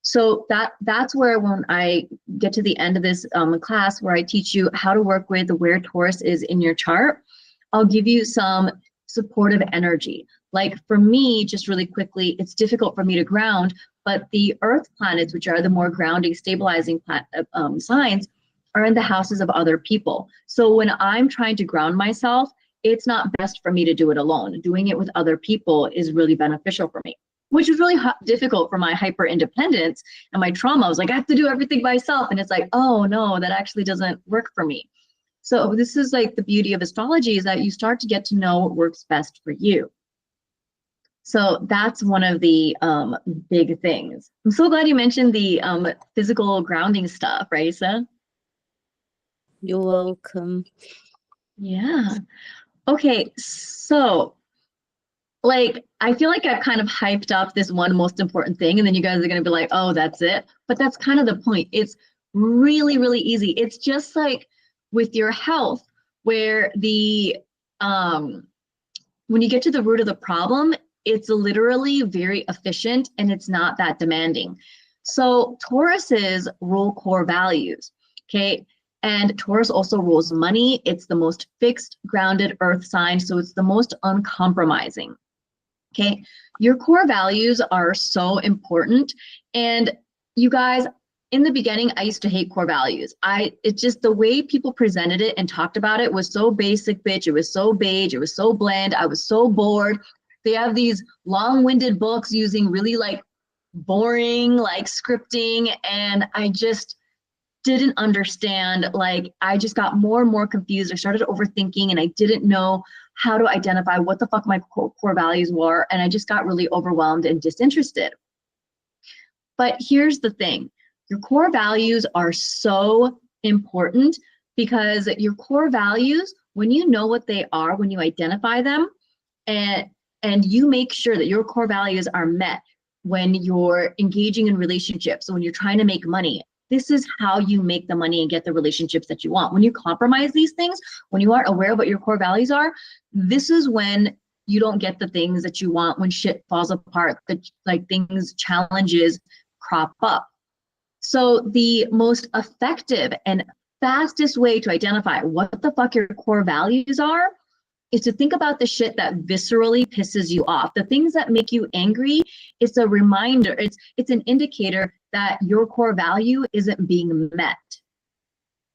So that's where when I get to the end of this class where I teach you how to work with where Taurus is in your chart, I'll give you some supportive energy. Like for me, just really quickly, it's difficult for me to ground, but the earth planets, which are the more grounding, stabilizing signs, are in the houses of other people. So when I'm trying to ground myself, it's not best for me to do it alone. Doing it with other people is really beneficial for me, which is really difficult for my hyper independence and my trauma. I was like, I have to do everything myself. And it's like, oh no, that actually doesn't work for me. So this is like the beauty of astrology, is that you start to get to know what works best for you. So that's one of the big things. I'm so glad you mentioned the physical grounding stuff, Raisa. You're welcome. Yeah. Okay, so like I feel like I've kind of hyped up this one most important thing, and then you guys are gonna be like, oh, that's it. But that's kind of the point. It's really, really easy. It's just like with your health, where the when you get to the root of the problem, it's literally very efficient and it's not that demanding. So Tauruses rule core values, okay? And Taurus also rules money. It's the most fixed, grounded earth sign, so it's the most uncompromising, okay? Your core values are so important. And you guys, in the beginning, I used to hate core values. It's just the way people presented it and talked about it was so basic, bitch. It was so beige. It was so bland. I was so bored. They have these long-winded books using really like boring like scripting, and I just didn't understand. Like I just got more and more confused. I started overthinking and I didn't know how to identify what the fuck my core values were, and I just got really overwhelmed and disinterested. But here's the thing. Your core values are so important, because your core values, when you know what they are, when you identify them, and you make sure that your core values are met when you're engaging in relationships, so when you're trying to make money, this is how you make the money and get the relationships that you want. When you compromise these things, when you aren't aware of what your core values are, this is when you don't get the things that you want, when shit falls apart, like things, challenges crop up. So the most effective and fastest way to identify what the fuck your core values are is to think about the shit that viscerally pisses you off. The things that make you angry, it's a reminder, it's an indicator that your core value isn't being met.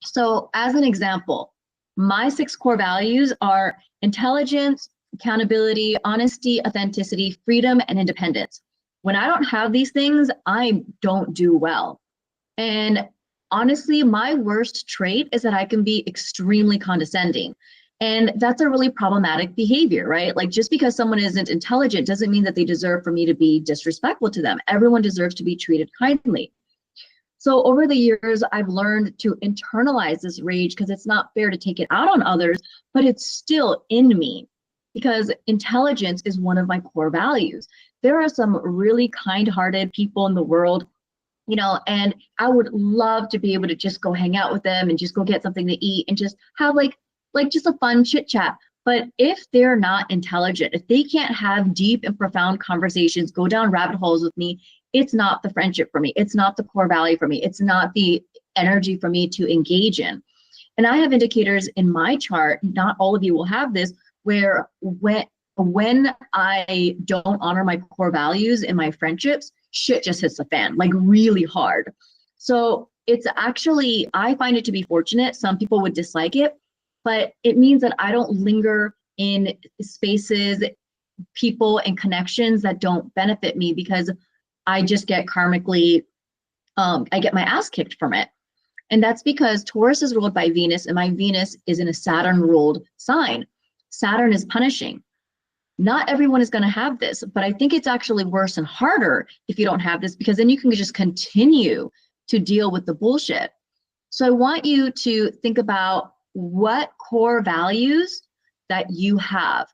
So as an example, my 6 core values are intelligence, accountability, honesty, authenticity, freedom, and independence. When I don't have these things, I don't do well. And honestly, my worst trait is that I can be extremely condescending. And that's a really problematic behavior, right? Like just because someone isn't intelligent doesn't mean that they deserve for me to be disrespectful to them. Everyone deserves to be treated kindly. So over the years, I've learned to internalize this rage, because it's not fair to take it out on others, but it's still in me, because intelligence is one of my core values. There are some really kind-hearted people in the world, you know, and I would love to be able to just go hang out with them and just go get something to eat and just have like just a fun chit chat. But if they're not intelligent, if they can't have deep and profound conversations, go down rabbit holes with me, it's not the friendship for me. It's not the core value for me. It's not the energy for me to engage in. And I have indicators in my chart, not all of you will have this, where when I don't honor my core values in my friendships, shit just hits the fan, like really hard. So it's actually, I find it to be fortunate. Some people would dislike it, but it means that I don't linger in spaces, people, and connections that don't benefit me, because I just get karmically, I get my ass kicked from it. And that's because Taurus is ruled by Venus, and my Venus is in a Saturn-ruled sign. Saturn is punishing. Not everyone is going to have this, but I think it's actually worse and harder if you don't have this, because then you can just continue to deal with the bullshit. So I want you to think about what core values that you have.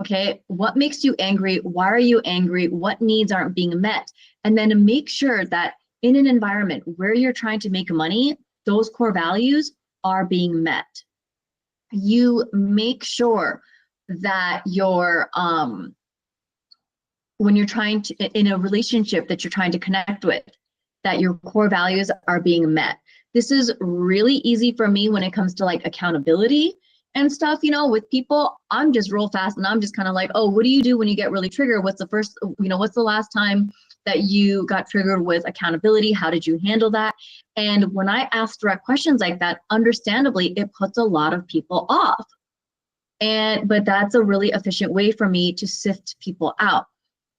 Okay, what makes you angry? Why are you angry? What needs aren't being met? And then make sure that in an environment where you're trying to make money, those core values are being met. You make sure that you're when you're trying to, in a relationship that you're trying to connect with, that your core values are being met. This is really easy for me when it comes to like accountability and stuff, you know, with people. I'm just real fast and I'm just kind of like, oh, what do you do when you get really triggered? What's the first, you know, what's the last time that you got triggered with accountability? How did you handle that? And when I ask direct questions like that, understandably, it puts a lot of people off. But that's a really efficient way for me to sift people out.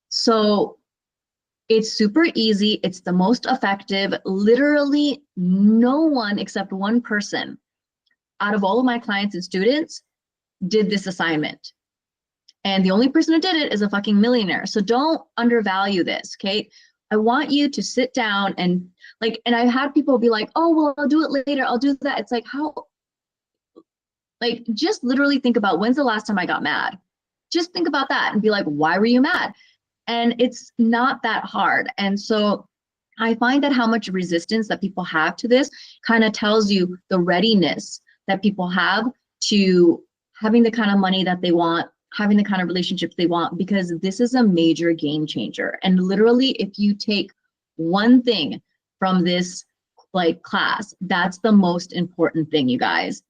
So it's super easy. It's the most effective. Literally no one except one person out of all of my clients and students did this assignment. And the only person who did it is a fucking millionaire. So don't undervalue this, okay? I want you to sit down and like, and I've had people be like, oh, well, I'll do it later. I'll do that. It's like, how, like, just literally think about when's the last time I got mad? Just think about that and be like, why were you mad? And it's not that hard. And so I find that how much resistance that people have to this kind of tells you the readiness that people have to having the kind of money that they want, having the kind of relationships they want, because this is a major game changer. And literally, if you take one thing from this like class, that's the most important thing, you guys.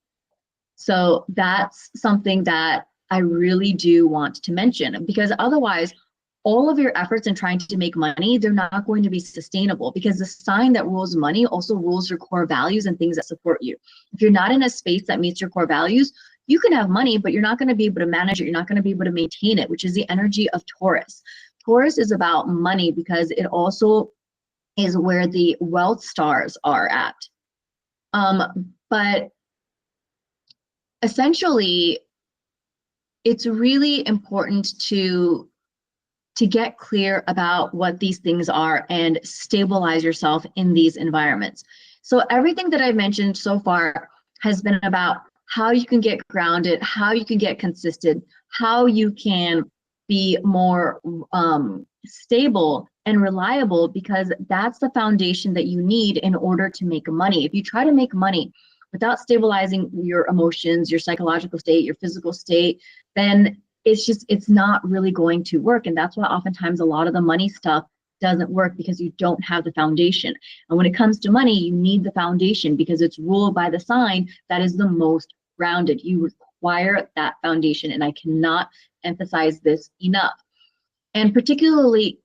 So that's something that I really do want to mention, because otherwise, all of your efforts in trying to make money, they're not going to be sustainable, because the sign that rules money also rules your core values and things that support you. If you're not in a space that meets your core values, you can have money, but you're not going to be able to manage it. You're not going to be able to maintain it, which is the energy of Taurus. Taurus is about money because it also is where the wealth stars are at. But essentially, it's really important to get clear about what these things are and stabilize yourself in these environments. So everything that I've mentioned so far has been about how you can get grounded, how you can get consistent, how you can be more stable and reliable, because that's the foundation that you need in order to make money. If you try to make money without stabilizing your emotions, your psychological state, your physical state, then it's not really going to work. And that's why oftentimes a lot of the money stuff doesn't work, because you don't have the foundation. And when it comes to money, you need the foundation because it's ruled by the sign that is the most grounded. You require that foundation. And I cannot emphasize this enough. And particularly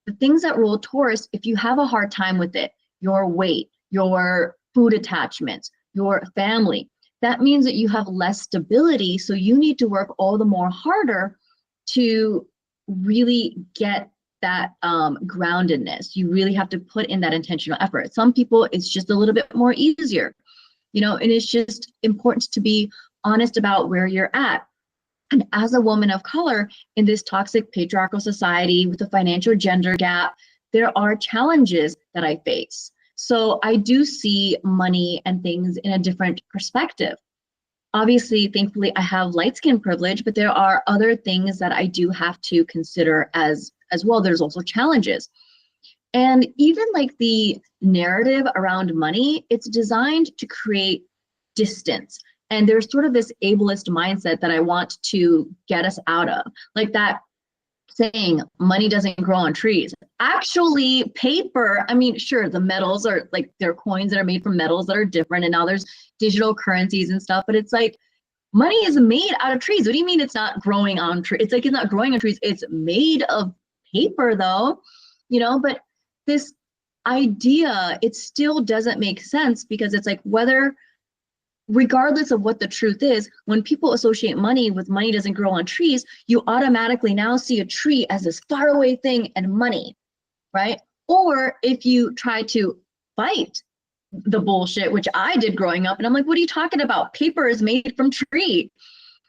the things that rule Taurus, if you have a hard time with it, your weight, your food attachments, your family, that means that you have less stability. So you need to work all the more harder to really get that groundedness. You really have to put in that intentional effort. Some people, it's just a little bit more easier, you know, and it's just important to be honest about where you're at. And as a woman of color in this toxic patriarchal society with the financial gender gap, there are challenges that I face. So I do see money and things in a different perspective. Obviously, thankfully, I have light skin privilege, but there are other things that I do have to consider as well. There's also challenges. And even like the narrative around money, it's designed to create distance. And there's sort of this ableist mindset that I want to get us out of, like that saying money doesn't grow on trees. Actually, paper, I mean, sure, the metals are like, there are coins that are made from metals that are different, and now there's digital currencies and stuff, but it's like money is made out of trees. What do you mean it's not growing on trees? It's like it's not growing on trees. It's made of paper though, you know, but this idea, it still doesn't make sense, because it's like whether, regardless of what the truth is, when people associate money with money doesn't grow on trees, you automatically now see a tree as this faraway thing and money, right? Or if you try to fight the bullshit, which I did growing up, and I'm like, what are you talking about? Paper is made from tree,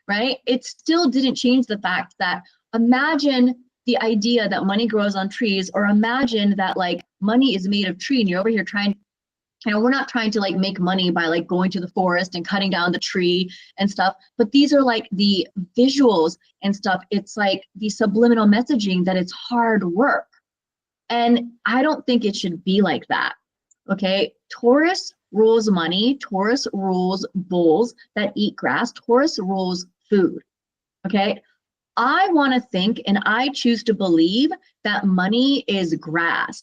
right? It still didn't change the fact that imagine the idea that money grows on trees, or imagine that like money is made of tree and you're over here trying, you know, we're not trying to like make money by like going to the forest and cutting down the tree and stuff, but these are like the visuals and stuff. It's like the subliminal messaging that it's hard work. And I don't think it should be like that, okay? Taurus rules money. Taurus rules bulls that eat grass. Taurus rules food. Okay. I want to think and I choose to believe that money is grass.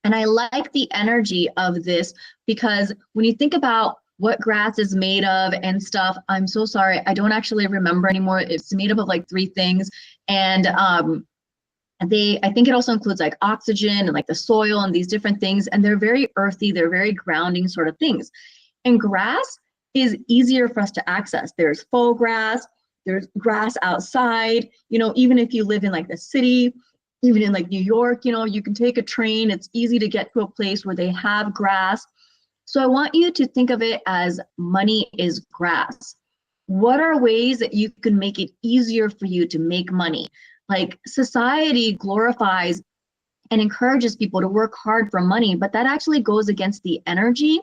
And I like the energy of this because when you think about what grass is made of and stuff, I'm so sorry, I don't actually remember anymore. It's made up of like three things. And I think it also includes like oxygen and like the soil and these different things. And they're very earthy, they're very grounding sort of things. And grass is easier for us to access. There's faux grass, there's grass outside, even if you live in like the city, even in like New York, you can take a train. It's easy to get to a place where they have grass. So I want you to think of it as money is grass. What are ways that you can make it easier for you to make money? Like society glorifies and encourages people to work hard for money, but that actually goes against the energy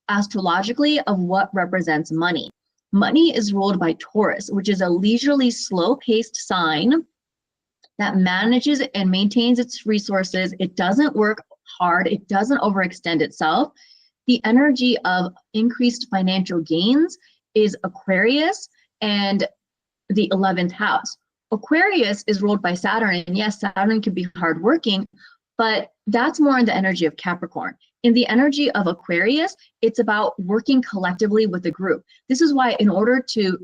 astrologically of what represents money. Money is ruled by Taurus, which is a leisurely, slow-paced sign that manages and maintains its resources. It doesn't work hard. It doesn't overextend itself. The energy of increased financial gains is Aquarius and the 11th house. Aquarius is ruled by Saturn, and yes, Saturn can be hardworking, but that's more in the energy of Capricorn. In the energy of Aquarius, it's about working collectively with a group. This is why in order to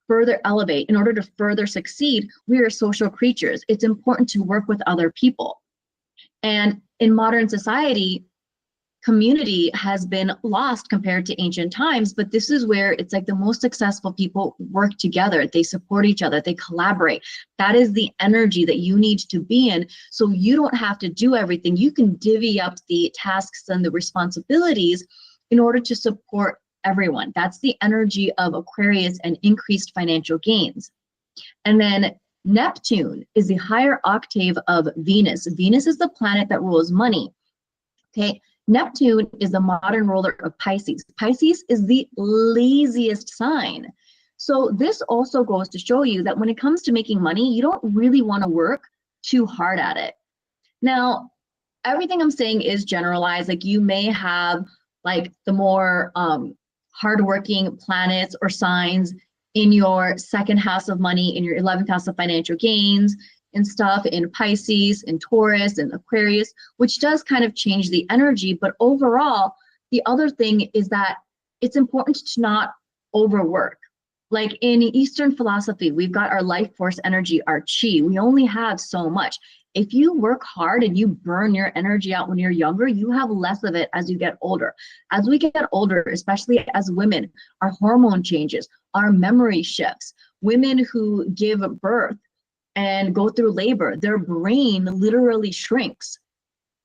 further elevate, in order to further succeed, we are social creatures. It's important to work with other people. And in modern society, community has been lost compared to ancient times, but this is where it's like the most successful people work together. They support each other, they collaborate. That is the energy that you need to be in. So you don't have to do everything. You can divvy up the tasks and the responsibilities in order to support everyone. That's the energy of Aquarius and increased financial gains. And then Neptune is the higher octave of Venus. Venus is the planet that rules money. Okay, Neptune is the modern ruler of Pisces. Pisces is the laziest sign. So this also goes to show you that when it comes to making money, you don't really want to work too hard at it. Now, everything I'm saying is generalized. Like you may have like the more hardworking planets or signs in your second house of money, in your 11th house of financial gains and stuff, in Pisces, in Taurus, and Aquarius, which does kind of change the energy. But overall, the other thing is that it's important to not overwork. Like in Eastern philosophy, we've got our life force energy, our chi. We only have so much. If you work hard and you burn your energy out when you're younger, you have less of it as you get older. As we get older, especially as women, our hormone changes, our memory shifts. Women who give birth and go through labor, their brain literally shrinks.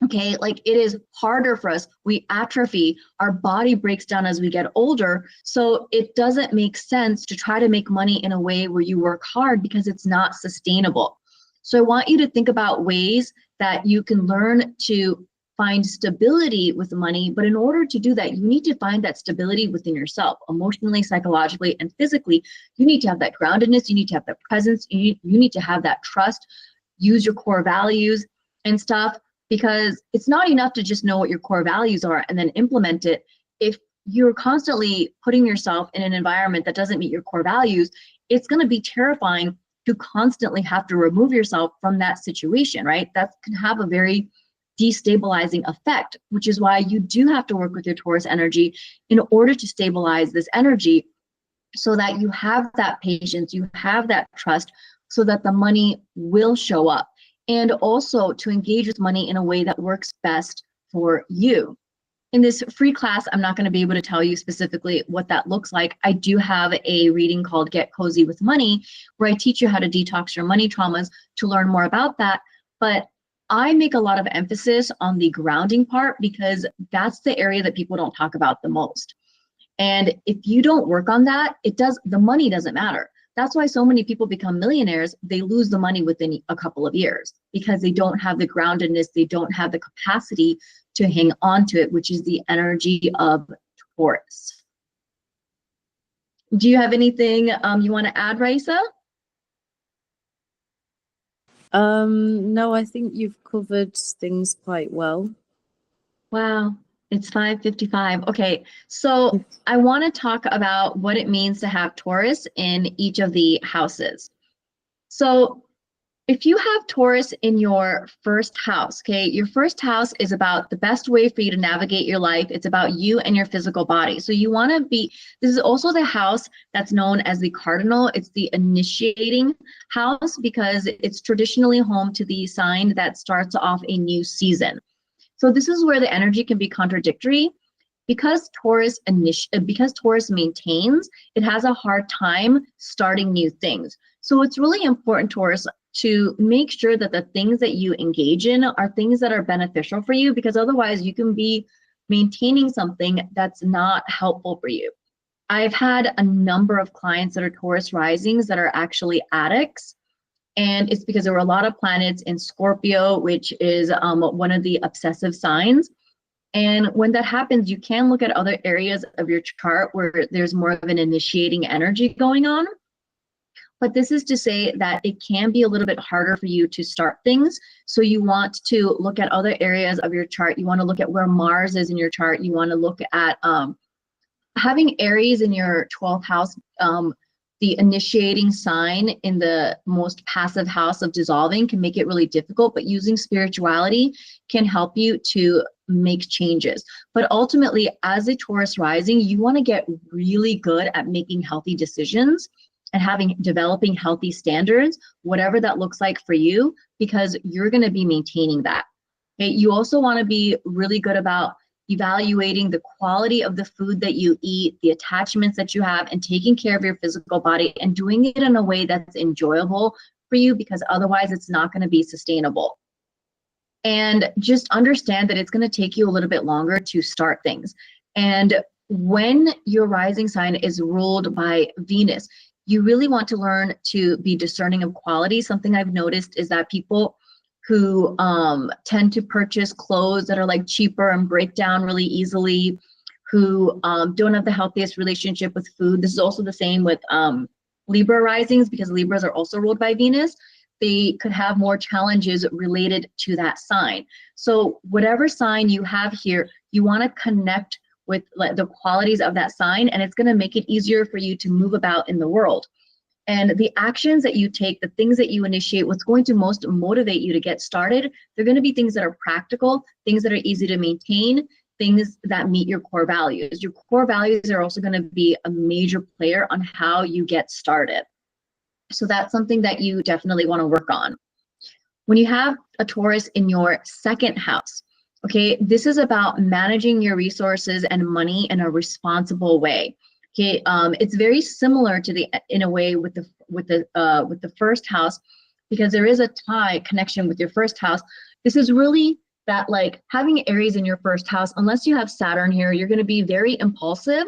Okay, like it is harder for us. We atrophy, our body breaks down as we get older. So it doesn't make sense to try to make money in a way where you work hard because it's not sustainable. So I want you to think about ways that you can learn to find stability with money. But in order to do that, you need to find that stability within yourself, emotionally, psychologically, and physically. You need to have that groundedness. You need to have that presence. You need to have that trust. Use your core values and stuff, because it's not enough to just know what your core values are and then implement it. If you're constantly putting yourself in an environment that doesn't meet your core values, it's going to be terrifying to constantly have to remove yourself from that situation, right? That can have a very destabilizing effect, which is why you do have to work with your Taurus energy in order to stabilize this energy so that you have that patience, you have that trust, so that the money will show up. And also to engage with money in a way that works best for you. In this free class, I'm not going to be able to tell you specifically what that looks like. I do have a reading called Get Cozy with Money, where I teach you how to detox your money traumas to learn more about that. But I make a lot of emphasis on the grounding part because that's the area that people don't talk about the most. And if you don't work on that, the money doesn't matter. That's why so many people become millionaires. They lose the money within a couple of years because they don't have the groundedness, they don't have the capacity to hang on to it, which is the energy of Taurus. Do you have anything you want to add, Raisa? No, I think you've covered things quite well. Wow. It's 5:55. Okay, so I want to talk about what it means to have Taurus in each of the houses. So if you have Taurus in your first house, okay, your first house is about the best way for you to navigate your life. It's about you and your physical body. So you want to be, this is also the house that's known as the cardinal. It's the initiating house because it's traditionally home to the sign that starts off a new season. So this is where the energy can be contradictory. Because Taurus maintains, it has a hard time starting new things. So it's really important, Taurus, to make sure that the things that you engage in are things that are beneficial for you, because otherwise you can be maintaining something that's not helpful for you. I've had a number of clients that are Taurus risings that are actually addicts. And it's because there were a lot of planets in Scorpio, which is one of the obsessive signs. And when that happens, you can look at other areas of your chart where there's more of an initiating energy going on. But this is to say that it can be a little bit harder for you to start things. So you want to look at other areas of your chart. You want to look at where Mars is in your chart. You want to look at having Aries in your 12th house, the initiating sign in the most passive house of dissolving can make it really difficult, but using spirituality can help you to make changes. But ultimately, as a Taurus rising, you want to get really good at making healthy decisions and developing healthy standards, whatever that looks like for you, because you're going to be maintaining that. Okay, you also want to be really good about evaluating the quality of the food that you eat, the attachments that you have, and taking care of your physical body and doing it in a way that's enjoyable for you, because otherwise it's not going to be sustainable. And just understand that it's going to take you a little bit longer to start things. And when your rising sign is ruled by Venus, you really want to learn to be discerning of quality. Something I've noticed is that people who tend to purchase clothes that are like cheaper and break down really easily, who don't have the healthiest relationship with food. This is also the same with Libra risings, because Libras are also ruled by Venus. They could have more challenges related to that sign. So whatever sign you have here, you want to connect with the qualities of that sign, and it's going to make it easier for you to move about in the world. And the actions that you take, the things that you initiate, what's going to most motivate you to get started, they're going to be things that are practical, things that are easy to maintain, things that meet your core values. Your core values are also going to be a major player on how you get started. So that's something that you definitely want to work on. When you have a Taurus in your second house, okay, this is about managing your resources and money in a responsible way. Okay, it's very similar to in a way with the first house, because there is a tie connection with your first house. This is really that, like, having Aries in your first house, unless you have Saturn here, you're going to be very impulsive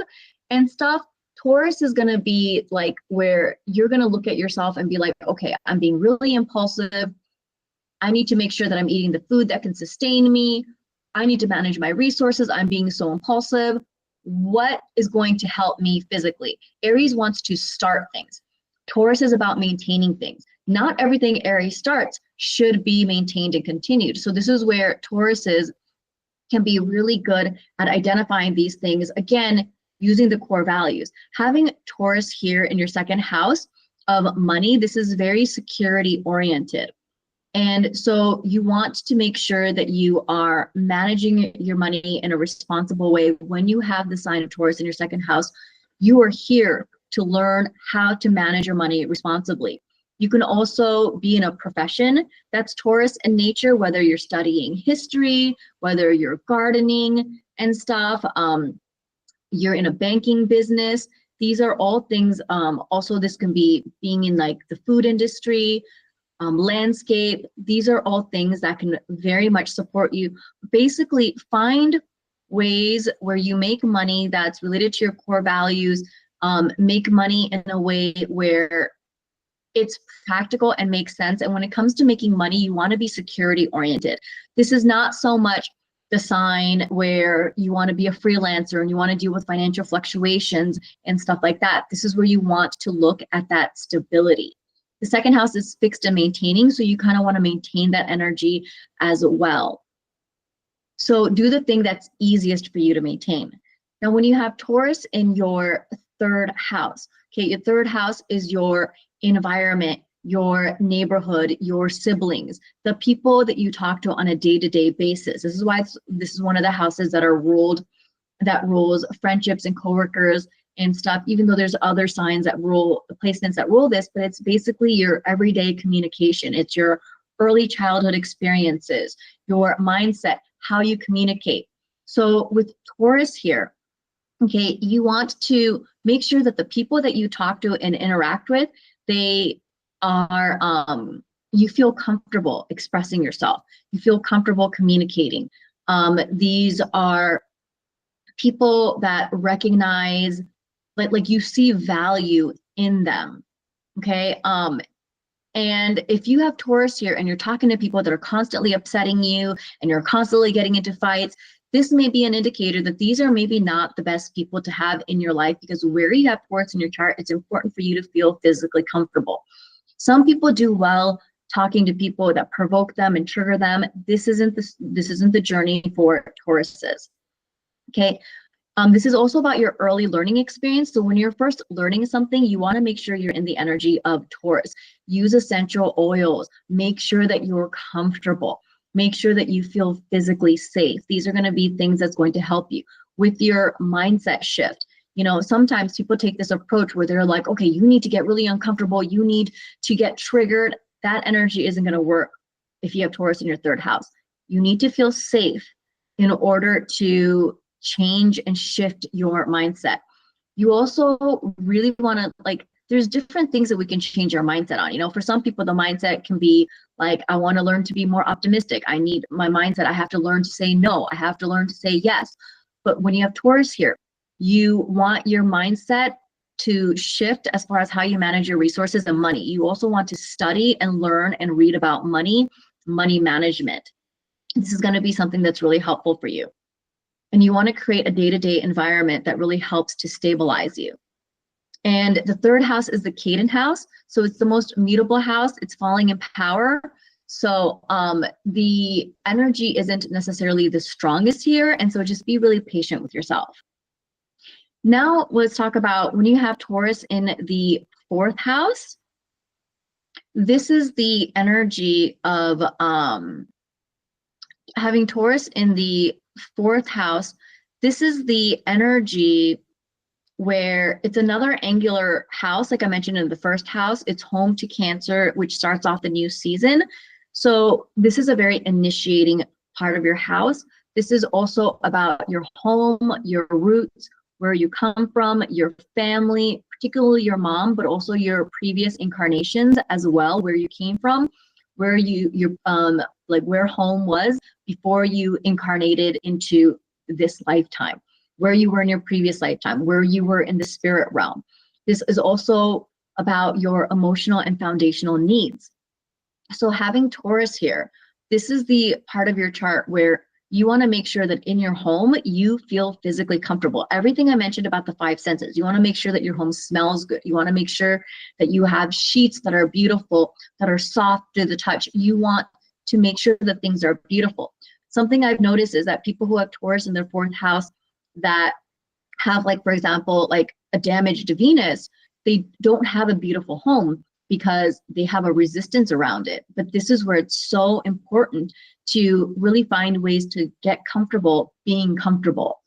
and stuff. Taurus is going to be like where you're going to look at yourself and be like, okay, I'm being really impulsive. I need to make sure that I'm eating the food that can sustain me. I need to manage my resources. I'm being so impulsive. What is going to help me physically? Aries wants to start things. Taurus is about maintaining things. Not everything Aries starts should be maintained and continued. So this is where Tauruses can be really good at identifying these things. Again, using the core values. Having Taurus here in your second house of money, this is very security oriented. And so you want to make sure that you are managing your money in a responsible way. When you have the sign of Taurus in your second house, you are here to learn how to manage your money responsibly. You can also be in a profession that's Taurus in nature, whether you're studying history, whether you're gardening and stuff, you're in a banking business. These are all things, also this can be being in like the food industry, landscape. These are all things that can very much support you. Basically, find ways where you make money that's related to your core values, make money in a way where it's practical and makes sense. And when it comes to making money, you want to be security oriented. This is not so much the sign where you want to be a freelancer and you want to deal with financial fluctuations and stuff like that. This is where you want to look at that stability. The second house is fixed and maintaining, so you kind of want to maintain that energy as well. So do the thing that's easiest for you to maintain. Now, when you have Taurus in your third house, okay, your third house is your environment, your neighborhood, your siblings, the people that you talk to on a day-to-day basis. This is why this is one of the houses that are ruled, that rules friendships and coworkers and stuff, even though there's other signs that rule, placements that rule this, but it's basically your everyday communication. It's your early childhood experiences, your mindset, how you communicate. So with Taurus here, okay, you want to make sure that the people that you talk to and interact with, they are, you feel comfortable expressing yourself. You feel comfortable communicating. These are people that recognize, like you see value in them, okay? And if you have Taurus here and you're talking to people that are constantly upsetting you and you're constantly getting into fights, this may be an indicator that these are maybe not the best people to have in your life, because where you have Taurus in your chart, it's important for you to feel physically comfortable. Some people do well talking to people that provoke them and trigger them. This isn't the journey for Tauruses. Okay. This is also about your early learning experience. So when you're first learning something, you want to make sure you're in the energy of Taurus. Use essential oils. Make sure that you're comfortable. Make sure that you feel physically safe. These are going to be things that's going to help you with your mindset shift. You know, sometimes people take this approach where they're like, okay, you need to get really uncomfortable. You need to get triggered. That energy isn't going to work if you have Taurus in your third house. You need to feel safe in order to change and shift your mindset. You also really want to, like, there's different things that we can change our mindset on. You know, for some people, the mindset can be like, I want to learn to be more optimistic. I need my mindset. I have to learn to say no. I have to learn to say yes. But when you have Taurus here, you want your mindset to shift as far as how you manage your resources and money. You also want to study and learn and read about money management. This is going to be something that's really helpful for you. And you want to create a day-to-day environment that really helps to stabilize you. And the third house is the Cadent house. So it's the most mutable house. It's falling in power. So the energy isn't necessarily the strongest here. And so just be really patient with yourself. Now let's talk about when you have Taurus in the fourth house. This is the energy of having Taurus in the fourth house. This is the energy where it's another angular house. Like I mentioned in the first house, it's home to Cancer, which starts off the new season. So this is a very initiating part of your house. This is also about your home, your roots, where you come from, your family, particularly your mom, but also your previous incarnations as well, where you came from, where like where home was before you incarnated into this lifetime, where you were in your previous lifetime, where you were in the spirit realm. This is also about your emotional and foundational needs. So having Taurus here, this is the part of your chart where you want to make sure that in your home, you feel physically comfortable. Everything I mentioned about the five senses, you want to make sure that your home smells good. You want to make sure that you have sheets that are beautiful, that are soft to the touch. You want to make sure that things are beautiful. Something I've noticed is that people who have Taurus in their fourth house that have, like, for example, like a damaged Venus, they don't have a beautiful home because they have a resistance around it. But this is where it's so important to really find ways to get comfortable being comfortable.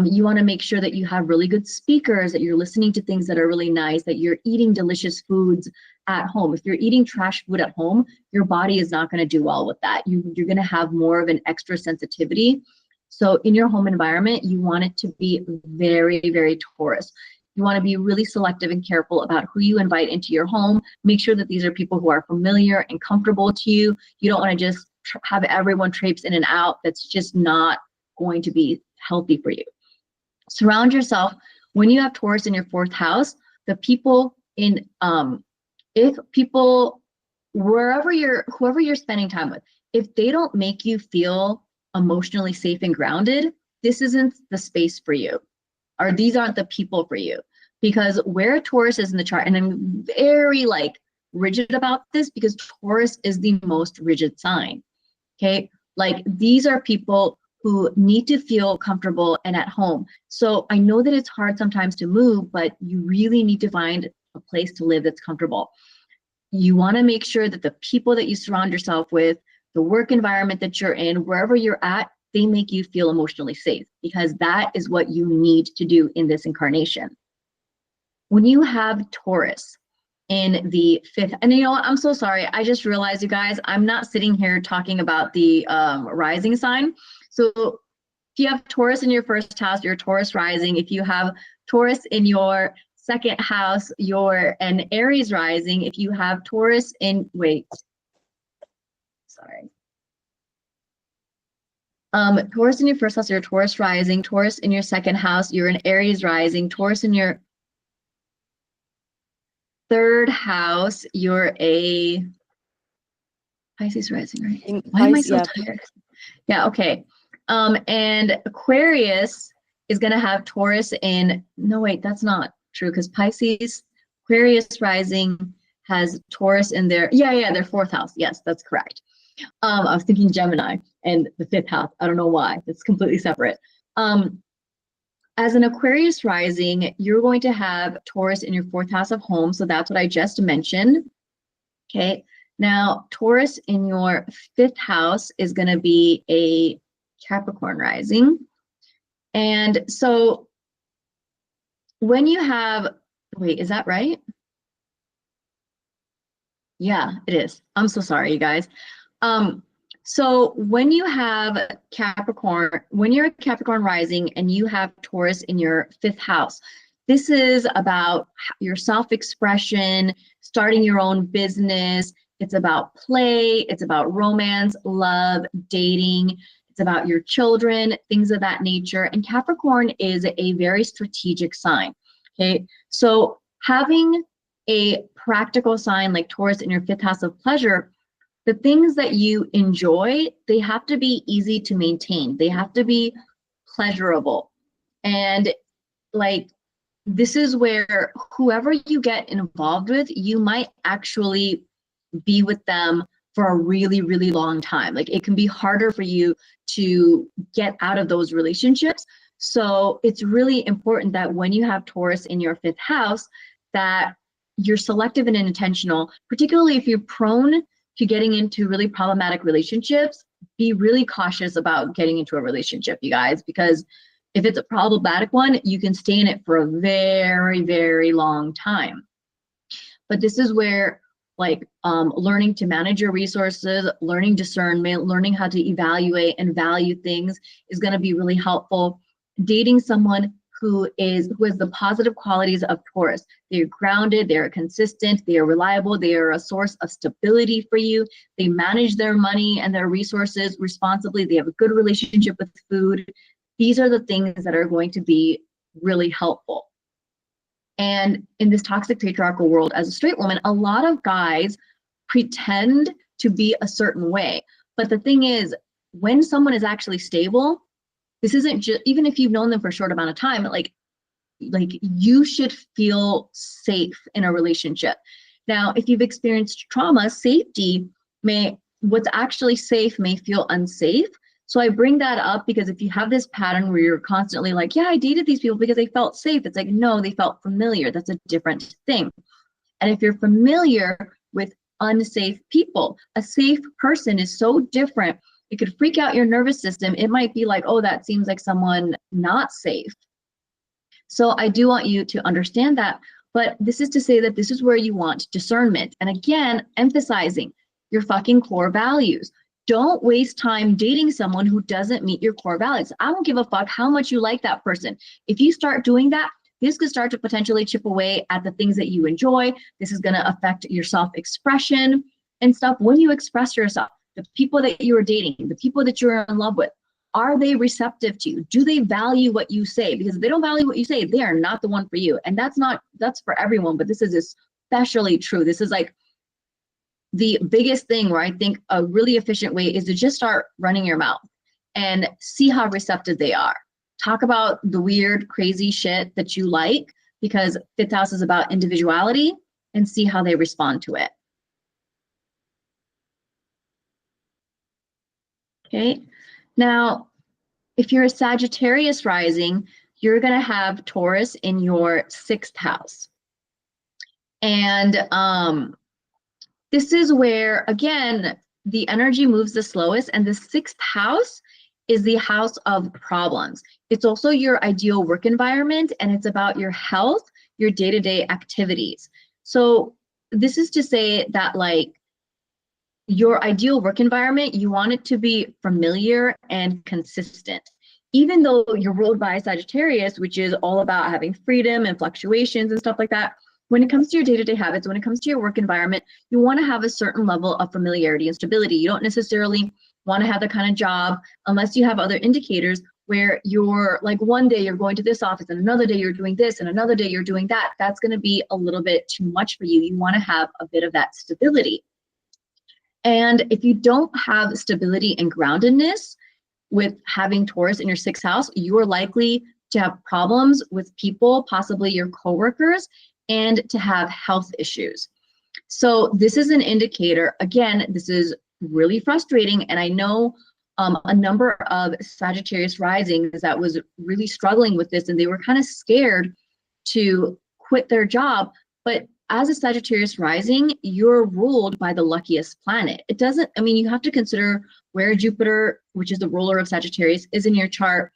You want to make sure that you have really good speakers, that you're listening to things that are really nice, that you're eating delicious foods at home. If you're eating trash food at home, your body is not going to do well with that. You're going to have more of an extra sensitivity. So in your home environment, you want it to be very, very Taurus. You want to be really selective and careful about who you invite into your home. Make sure that these are people who are familiar and comfortable to you. You don't want to just have everyone traipse in and out. That's just not going to be healthy for you. Surround yourself, when you have Taurus in your fourth house, the people in, if people, whoever you're spending time with, if they don't make you feel emotionally safe and grounded, this isn't the space for you, or these aren't the people for you. Because where Taurus is in the chart, and I'm very like rigid about this because Taurus is the most rigid sign, okay? Like these are people who need to feel comfortable and at home. So I know that it's hard sometimes to move, but you really need to find a place to live that's comfortable. You want to make sure that the people that you surround yourself with, the work environment that you're in, wherever you're at, they make you feel emotionally safe, because that is what you need to do in this incarnation. When you have Taurus in the 5th, and you know what, I'm so sorry, I just realized, you guys, I'm not sitting here talking about the rising sign. So if you have Taurus in your 1st house, you're Taurus rising. If you have Taurus in your 2nd house, you're an Aries rising. If you have Taurus in, Taurus in your 1st house, you're Taurus rising. Taurus in your 2nd house, you're an Aries rising. Taurus in your 3rd house, you're a Pisces rising, right? Why am I so tired? Yeah, okay. And Aquarius is going to have Taurus in, no, wait, that's not true, because Pisces, Aquarius rising has Taurus in their, their 4th house. Yes, that's correct. I was thinking Gemini and the 5th house. I don't know why. It's completely separate. As an Aquarius rising, you're going to have Taurus in your 4th house of home. So that's what I just mentioned. Okay. Now, Taurus in your 5th house is going to be a Capricorn rising. And so when you have, wait, is that right? Yeah, it is. I'm so sorry, you guys. So when you have Capricorn, when you're a Capricorn rising and you have Taurus in your 5th house, this is about your self-expression, starting your own business. It's about play. It's about romance, love, dating. It's about your children, things of that nature. And Capricorn is a very strategic sign. Okay, so having a practical sign like Taurus in your 5th house of pleasure, the things that you enjoy, they have to be easy to maintain. They have to be pleasurable. And like, this is where whoever you get involved with, you might actually be with them for a really, really long time. Like, it can be harder for you to get out of those relationships. So it's really important that when you have Taurus in your 5th house, that you're selective and intentional, particularly if you're prone to getting into really problematic relationships. Be really cautious about getting into a relationship, you guys, because if it's a problematic one, you can stay in it for a very, very long time. But this is where, like, learning to manage your resources, learning discernment, learning how to evaluate and value things is going to be really helpful. Dating someone who has the positive qualities of Taurus. They're grounded, they're consistent, they are reliable, they are a source of stability for you. They manage their money and their resources responsibly. They have a good relationship with food. These are the things that are going to be really helpful. And in this toxic patriarchal world, as a straight woman, a lot of guys pretend to be a certain way. But the thing is, when someone is actually stable, this isn't just, even if you've known them for a short amount of time, like you should feel safe in a relationship. Now, if you've experienced trauma, what's actually safe may feel unsafe. So I bring that up because if you have this pattern where you're constantly like, yeah, I dated these people because they felt safe. It's like, no, they felt familiar. That's a different thing. And if you're familiar with unsafe people, a safe person is so different. It could freak out your nervous system. It might be like, oh, that seems like someone not safe. So I do want you to understand that. But this is to say that this is where you want discernment. And again, emphasizing your fucking core values. Don't waste time dating someone who doesn't meet your core values. I don't give a fuck how much you like that person. If you start doing that, this could start to potentially chip away at the things that you enjoy. This is going to affect your self-expression and stuff. When you express yourself, the people that you are dating, the people that you're in love with, are they receptive to you? Do they value what you say? Because if they don't value what you say, they are not the one for you. And that's for everyone, but this is especially true. This is like the biggest thing where I think a really efficient way is to just start running your mouth and see how receptive they are. Talk about the weird, crazy shit that you like, because 5th house is about individuality, and see how they respond to it. Okay, now If you're a Sagittarius rising, you're going to have Taurus in your 6th house. And this is where, again, the energy moves the slowest, and the 6th house is the house of problems. It's also your ideal work environment, and it's about your health, your day-to-day activities. So this is to say that, like, your ideal work environment, you want it to be familiar and consistent. Even though you're ruled by Sagittarius, which is all about having freedom and fluctuations and stuff like that, when it comes to your day-to-day habits, when it comes to your work environment, you want to have a certain level of familiarity and stability. You don't necessarily want to have the kind of job unless you have other indicators where you're like, one day you're going to this office and another day you're doing this and another day you're doing that. That's going to be a little bit too much for you. You want to have a bit of that stability. And if you don't have stability and groundedness with having Taurus in your 6th house, you are likely to have problems with people, possibly your coworkers, and to have health issues. So this is an indicator. Again, this is really frustrating. And I know a number of Sagittarius risings that was really struggling with this, and they were kind of scared to quit their job. But as a Sagittarius rising, you're ruled by the luckiest planet. It doesn't, I mean, you have to consider where Jupiter, which is the ruler of Sagittarius, is in your chart,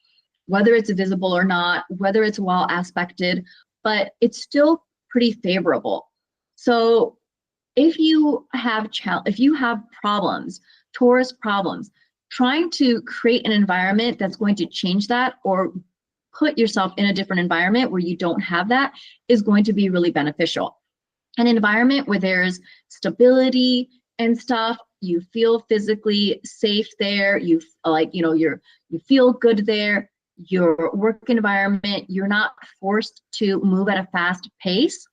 whether it's visible or not, whether it's well aspected, but it's still pretty favorable. So if you have problems, Taurus problems, trying to create an environment that's going to change that or put yourself in a different environment where you don't have that is going to be really beneficial. An environment where there's stability and stuff, you feel physically safe there, you feel good there, your work environment, you're not forced to move at a fast pace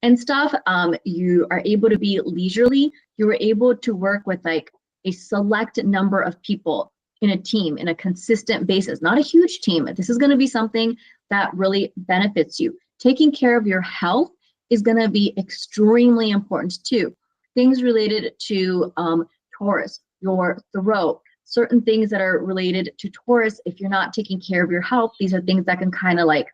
and stuff. You are able to be leisurely, you're able to work with like a select number of people in a team in a consistent basis, not a huge team. This is going to be something that really benefits you. Taking care of your health is going to be extremely important too. Things related to Taurus, your throat, certain things that are related to Taurus, if you're not taking care of your health, these are things that can kind of like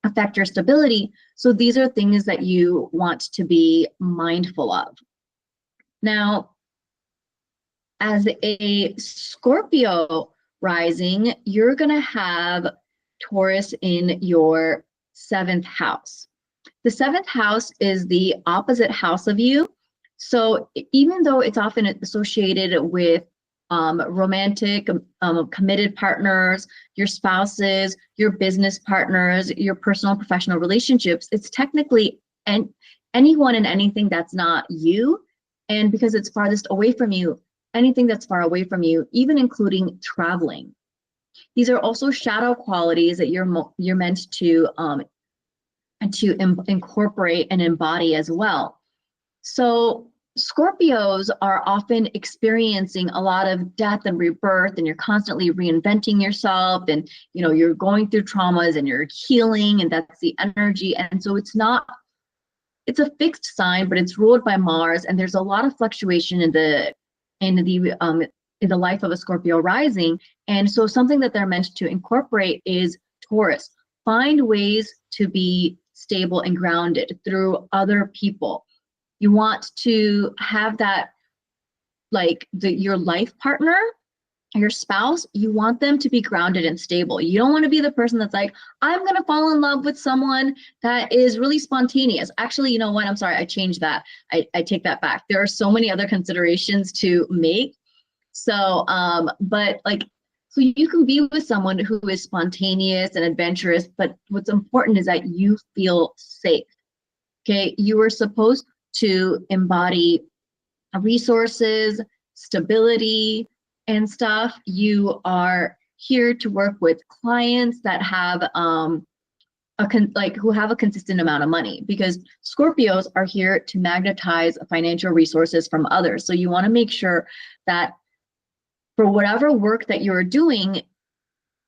affect your stability. So these are things that you want to be mindful of. Now, as a Scorpio rising, you're going to have Taurus in your 7th house. The 7th house is the opposite house of you. So even though it's often associated with romantic, committed partners, your spouses, your business partners, your personal and professional relationships, it's technically anyone and anything that's not you. And because it's farthest away from you, anything that's far away from you, even including traveling. These are also shadow qualities that you're meant to incorporate and embody as well. So Scorpios are often experiencing a lot of death and rebirth, and you're constantly reinventing yourself, and you're going through traumas and you're healing, and that's the energy. And so it's a fixed sign, but it's ruled by Mars, and there's a lot of fluctuation in the life of a Scorpio rising. And so something that they're meant to incorporate is Taurus. Find ways to be stable and grounded through other people. You want to have that, like your life partner, your spouse, you want them to be grounded and stable. You don't want to be the person that's like, I'm going to fall in love with someone that is really spontaneous. Actually, you know what? I'm sorry, I changed that. I take that back. There are so many other considerations to make. So, so you can be with someone who is spontaneous and adventurous, but what's important is that you feel safe. Okay, you are supposed to embody resources, stability, and stuff. You are here to work with clients that have who have a consistent amount of money, because Scorpios are here to magnetize financial resources from others. So you want to make sure that for whatever work that you're doing,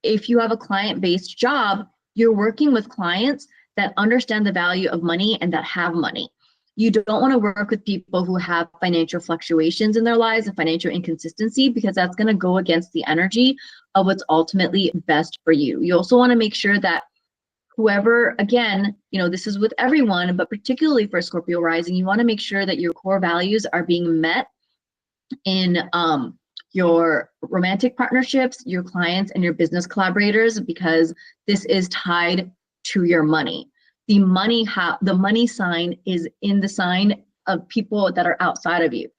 if you have a client-based job, you're working with clients that understand the value of money and that have money. You don't want to work with people who have financial fluctuations in their lives and financial inconsistency, because that's going to go against the energy of what's ultimately best for you. You also want to make sure that whoever, again, this is with everyone, but particularly for Scorpio rising, you want to make sure that your core values are being met in your romantic partnerships, your clients, and your business collaborators, because this is tied to your money. The money sign is in the sign of people that are outside of you.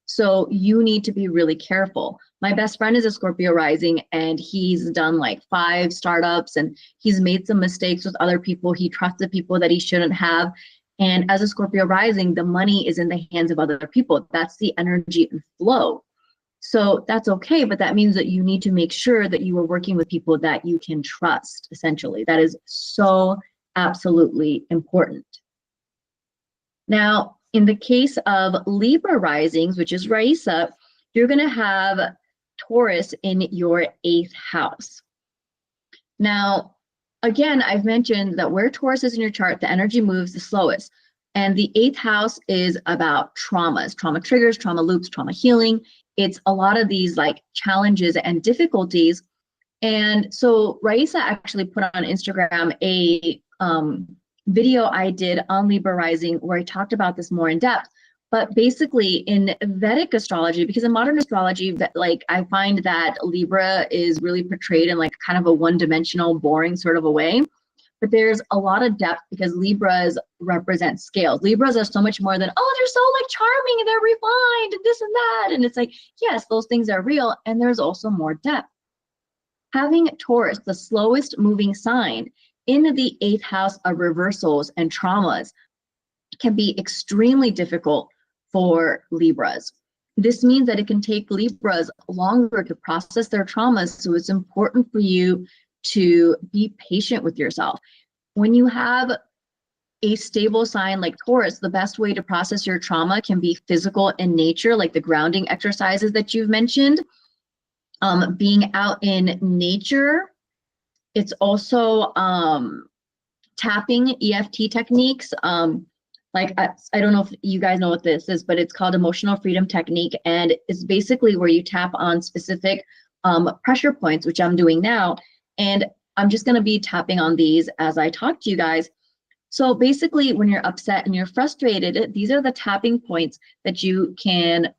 So you need to be really careful. My best friend is a Scorpio rising, and he's done like 5 startups, and he's made some mistakes with other people. He trusted people that he shouldn't have. And as a Scorpio rising, the money is in the hands of other people. That's the energy and flow. So that's okay, but that means that you need to make sure that you are working with people that you can trust, essentially. That is so absolutely important. Now, in the case of Libra risings, which is Raisa, you're going to have Taurus in your 8th house. Now, again, I've mentioned that where Taurus is in your chart, the energy moves the slowest. And the 8th house is about traumas, trauma triggers, trauma loops, trauma healing. It's a lot of these like challenges and difficulties. And so Raisa actually put on Instagram a video I did on Libra rising where I talked about this more in depth. But basically in Vedic astrology, because in modern astrology, like I find that Libra is really portrayed in like kind of a one-dimensional, boring sort of a way. But there's a lot of depth because Libras represent scales. Libras are so much more than, oh, they're so like charming and they're refined and this and that. And it's like, yes, those things are real. And there's also more depth. Having Taurus, the slowest moving sign, in the 8th house of reversals and traumas can be extremely difficult for Libras. This means that it can take Libras longer to process their traumas. So it's important for you to be patient with yourself. When you have a stable sign like Taurus, the best way to process your trauma can be physical in nature, like the grounding exercises that you've mentioned. Being out in nature. It's also tapping EFT techniques. Like I don't know if you guys know what this is, but it's called emotional freedom technique. And it's basically where you tap on specific pressure points, which I'm doing now. And I'm just going to be tapping on these as I talk to you guys. So basically, when you're upset and you're frustrated, these are the tapping points that you can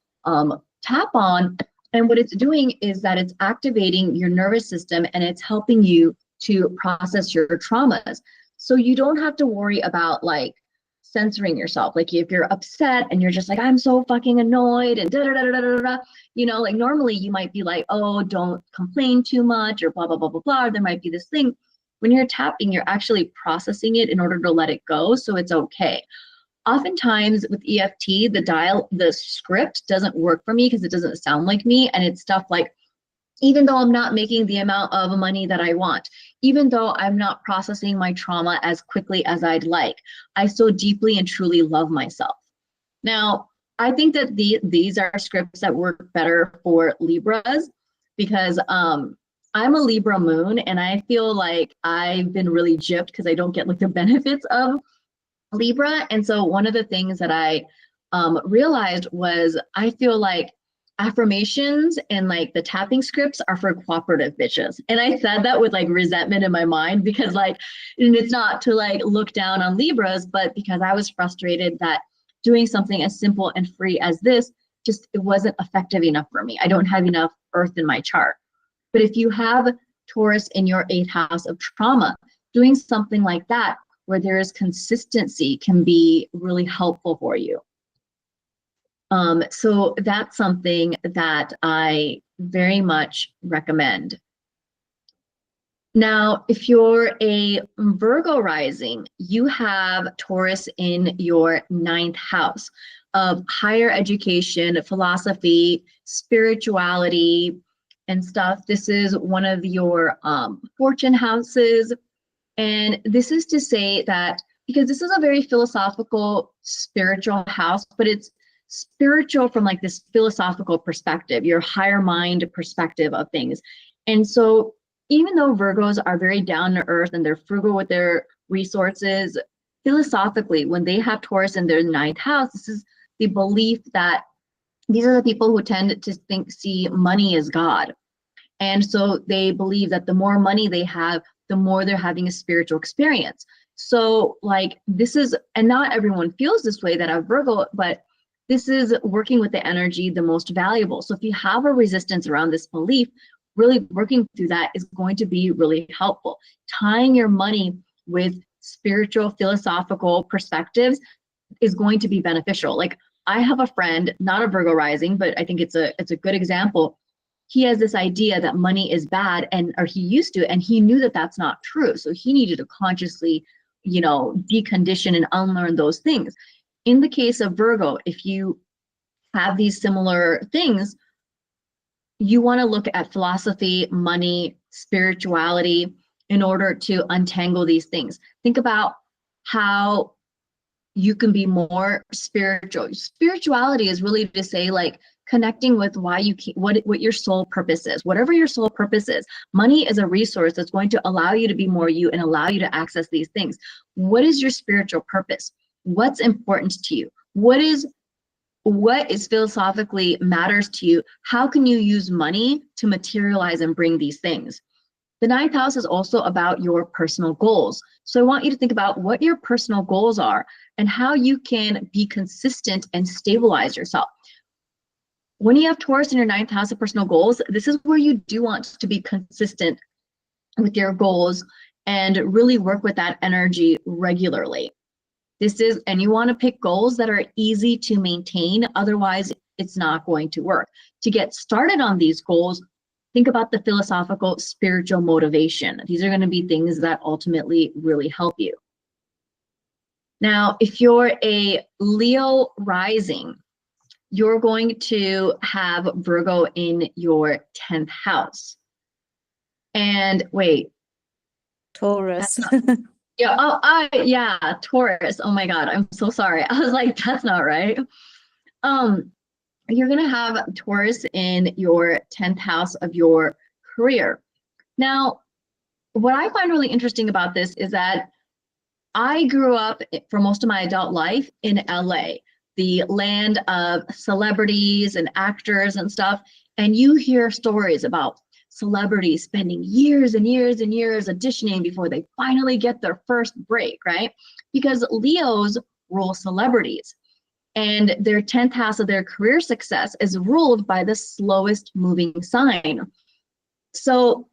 tap on. And what it's doing is that it's activating your nervous system and it's helping you to process your traumas. So you don't have to worry about like censoring yourself. Like if you're upset and you're just like, I'm so fucking annoyed and da da da da da da, like normally you might be like, oh, don't complain too much or blah, blah, blah, blah, blah. Or there might be this thing. When you're tapping, you're actually processing it in order to let it go. So it's okay. Oftentimes with EFT, the script doesn't work for me because it doesn't sound like me. And it's stuff like, even though I'm not making the amount of money that I want, even though I'm not processing my trauma as quickly as I'd like, I still deeply and truly love myself. Now, I think that these are scripts that work better for Libras because I'm a Libra moon and I feel like I've been really gypped because I don't get like the benefits of Libra. And so one of the things that I realized was I feel like affirmations and like the tapping scripts are for cooperative bitches. And I said that with like resentment in my mind because like, and it's not to like look down on Libras, but because I was frustrated that doing something as simple and free as this, it wasn't effective enough for me. I don't have enough earth in my chart. But if you have Taurus in your 8th house of trauma, doing something like that where there is consistency can be really helpful for you. So that's something that I very much recommend. Now, if you're a Virgo rising, you have Taurus in your 9th house of higher education, philosophy, spirituality, and stuff. This is one of your fortune houses. And this is to say that, because this is a very philosophical, spiritual house, but it's spiritual from like this philosophical perspective, your higher mind perspective of things. And so even though Virgos are very down to earth and they're frugal with their resources, philosophically, when they have Taurus in their 9th house, this is the belief that these are the people who tend to see money as God. And so they believe that the more money they have, the more they're having a spiritual experience. So like this is, and not everyone feels this way that have Virgo, but this is working with the energy the most valuable. So if you have a resistance around this belief, really working through that is going to be really helpful. Tying your money with spiritual, philosophical perspectives is going to be beneficial. Like I have a friend, not a Virgo rising, but I think it's a good example. He has this idea that money is bad, or he used to, and he knew that that's not true. So he needed to consciously, decondition and unlearn those things. In the case of Virgo, if you have these similar things, you want to look at philosophy, money, spirituality in order to untangle these things. Think about how you can be more spiritual. Spirituality is really to say like connecting with why you what your soul purpose is. Whatever your soul purpose is, money is a resource that's going to allow you to be more you and allow you to access these things. What is your spiritual purpose? What's important to you? What is philosophically matters to you? How can you use money to materialize and bring these things? The ninth house is also about your personal goals. So I want you to think about what your personal goals are and how you can be consistent and stabilize yourself. When you have Taurus in your ninth house of personal goals, this is where you do want to be consistent with your goals and really work with that energy regularly. And you want to pick goals that are easy to maintain, otherwise it's not going to work. To get started on these goals, think about the philosophical, spiritual motivation. These are going to be things that ultimately really help you. Now, if you're a Leo rising, you're going to have Virgo in your 10th house. And wait. Taurus. Yeah, yeah, Taurus. Oh my God, I'm so sorry. I was like, that's not right. You're gonna have Taurus in your 10th house of your career. Now, what I find really interesting about this is that I grew up for most of my adult life in LA, the land of celebrities and actors and stuff. And you hear stories about celebrities spending years and years and years auditioning before they finally get their first break, right? Because Leos rule celebrities. And their 10th house of their career success is ruled by the slowest moving sign. So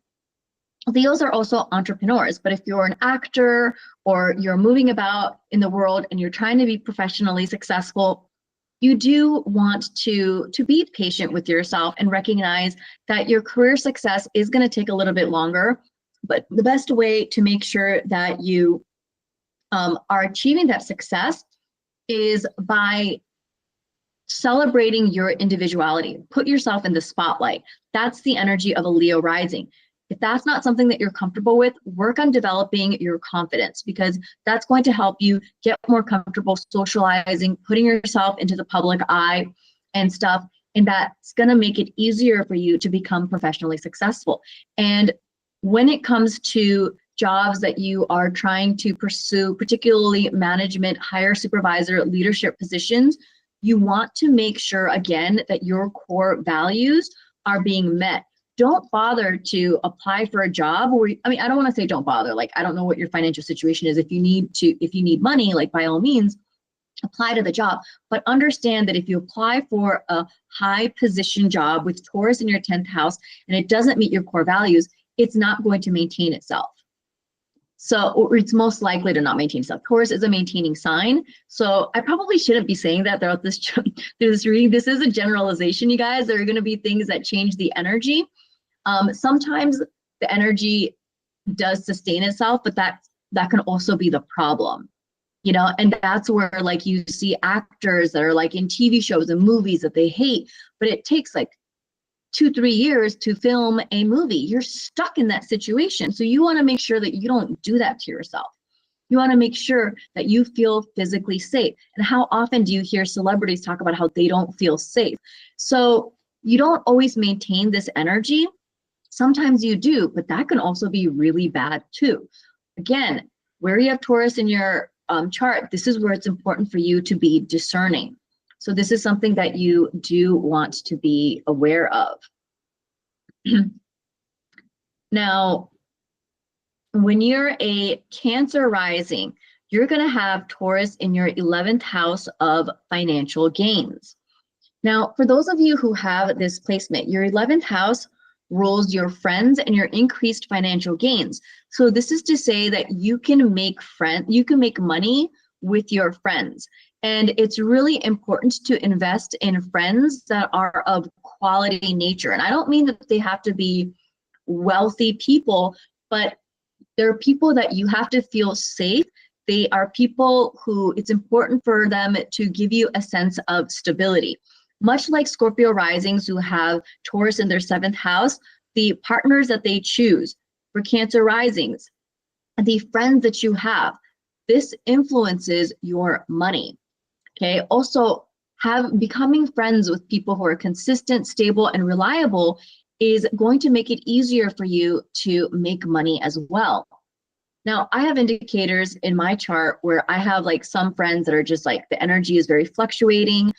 Leos are also entrepreneurs, but if you're an actor or you're moving about in the world and you're trying to be professionally successful, you do want to be patient with yourself and recognize that your career success is going to take a little bit longer. But the best way to make sure that you are achieving that success is by celebrating your individuality. Put yourself in the spotlight. That's the energy of a Leo rising. If that's not something that you're comfortable with, work on developing your confidence, because that's going to help you get more comfortable socializing, putting yourself into the public eye and stuff. And that's going to make it easier for you to become professionally successful. And when it comes to jobs that you are trying to pursue, particularly management, higher supervisor, leadership positions, you want to make sure, again, that your core values are being met. Don't bother to apply for a job where, I mean, I don't want to say don't bother. Like, I don't know what your financial situation is. If you need money, like by all means, apply to the job. But understand that if you apply for a high position job with Taurus in your 10th house and it doesn't meet your core values, it's not going to maintain itself. So, or it's most likely to not maintain itself. Taurus is a maintaining sign. So I probably shouldn't be saying that throughout this reading. This is a generalization, you guys. There are going to be things that change the energy. Sometimes the energy does sustain itself, but that can also be the problem, and that's where like you see actors that are like in TV shows and movies that they hate, but it takes like 2-3 years to film a movie. You're stuck in that situation. So you want to make sure that you don't do that to yourself. You want to make sure that you feel physically safe. And how often do you hear celebrities talk about how they don't feel safe? So you don't always maintain this energy. Sometimes you do, but that can also be really bad too. Again, where you have Taurus in your chart, this is where it's important for you to be discerning. So this is something that you do want to be aware of. Now, when you're a Cancer rising, you're going to have Taurus in your 11th house of financial gains. Now, for those of you who have this placement, your 11th house rules your friends and your increased financial gains. So this is to say that you can make money with your friends. And it's really important to invest in friends that are of quality nature. And I don't mean that they have to be wealthy people, but they're people that you have to feel safe. They are people who it's important for them to give you a sense of stability. Much like Scorpio risings who have Taurus in their 7th house, the partners that they choose for Cancer risings, the friends that you have, this influences your money. Okay. Also, becoming friends with people who are consistent, stable, and reliable is going to make it easier for you to make money as well. Now, I have indicators in my chart where I have like some friends that are just like the energy is very fluctuating.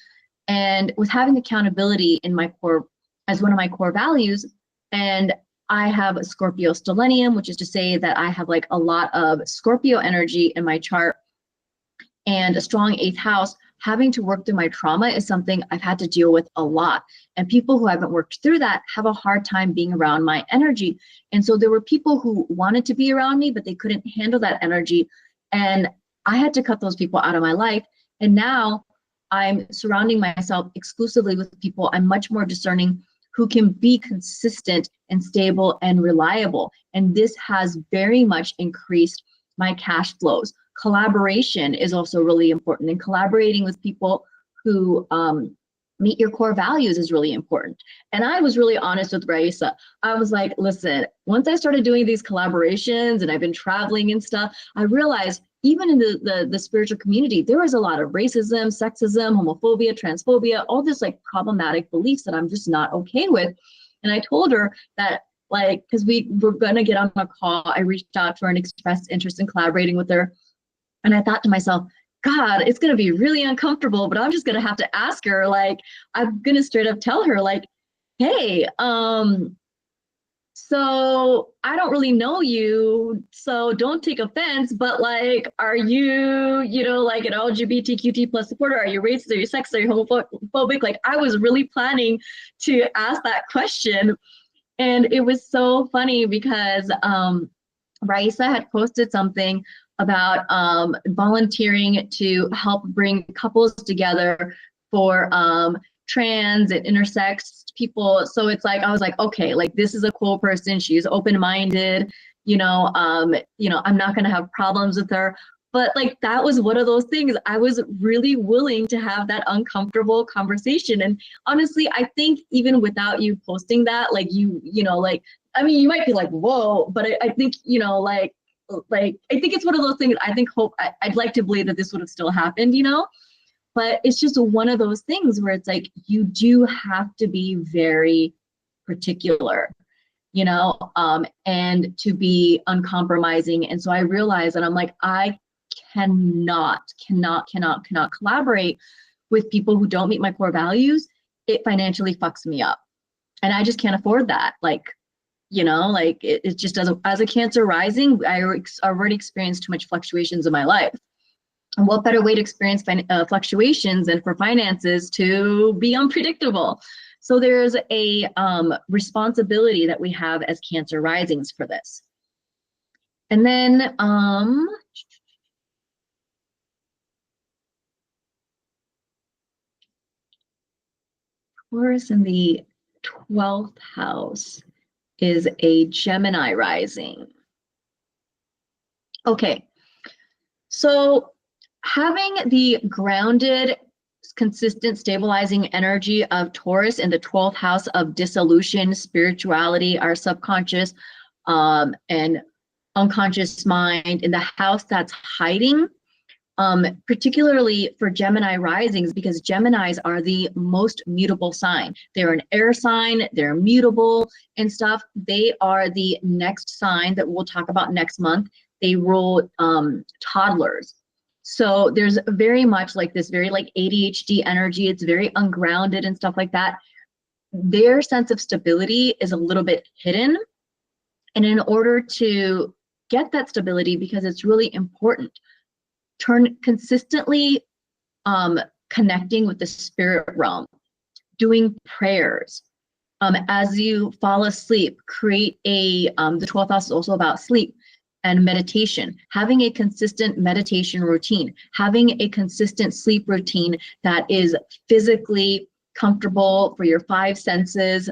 And with having accountability in my core as one of my core values, and I have a Scorpio stellium, which is to say that I have like a lot of Scorpio energy in my chart and a strong 8th house. Having to work through my trauma is something I've had to deal with a lot. And people who haven't worked through that have a hard time being around my energy. And so there were people who wanted to be around me, but they couldn't handle that energy. And I had to cut those people out of my life. And now I'm surrounding myself exclusively with people I'm much more discerning who can be consistent and stable and reliable. And this has very much increased my cash flows. Collaboration is also really important, and collaborating with people who meet your core values is really important. And I was really honest with Raisa. I was like, listen, once I started doing these collaborations and I've been traveling and stuff, I realized even in the spiritual community, there is a lot of racism, sexism, homophobia, transphobia, all this like problematic beliefs that I'm just not okay with. And I told her that like, because we were gonna get on a call, I reached out to her and expressed interest in collaborating with her. And I thought to myself, God, it's going to be really uncomfortable, but I'm just going to have to ask her, like, I'm going to straight up tell her, like, hey, so I don't really know you, so don't take offense, but like, are you, like an LGBTQT plus supporter? Are you racist? Are you sexist? Are you homophobic? Like, I was really planning to ask that question. And it was so funny because Raisa had posted something about volunteering to help bring couples together for trans and intersex people. So it's like, I was like, okay, like this is a cool person. She's open-minded, I'm not gonna have problems with her. But like, that was one of those things. I was really willing to have that uncomfortable conversation. And honestly, I think even without you posting that, like like, I mean, you might be like, whoa, but I think, like, I think it's one of those things. I think I'd like to believe that this would have still happened, but it's just one of those things where it's like, you do have to be very particular, and to be uncompromising. And so I realized that I'm like, I cannot collaborate with people who don't meet my core values. It financially fucks me up. And I just can't afford that. Like, it just as a Cancer rising, I already experienced too much fluctuations in my life. And what better way to experience fluctuations than for finances to be unpredictable? So there's a responsibility that we have as Cancer risings for this. And then Taurus in the 12th house is a Gemini rising. Okay, so having the grounded, consistent, stabilizing energy of Taurus in the 12th house of dissolution, spirituality, our subconscious and unconscious mind, in the house that's hiding, particularly for Gemini risings, because Geminis are the most mutable sign. They're an air sign, they're mutable and stuff. They are the next sign that we'll talk about next month. They rule toddlers. So there's very much like this very like ADHD energy. It's very ungrounded and stuff like that. Their sense of stability is a little bit hidden. And in order to get that stability, because it's really important, consistently connecting with the spirit realm, doing prayers. As you fall asleep, create the 12th house is also about sleep and meditation, having a consistent meditation routine, having a consistent sleep routine that is physically comfortable for your 5 senses.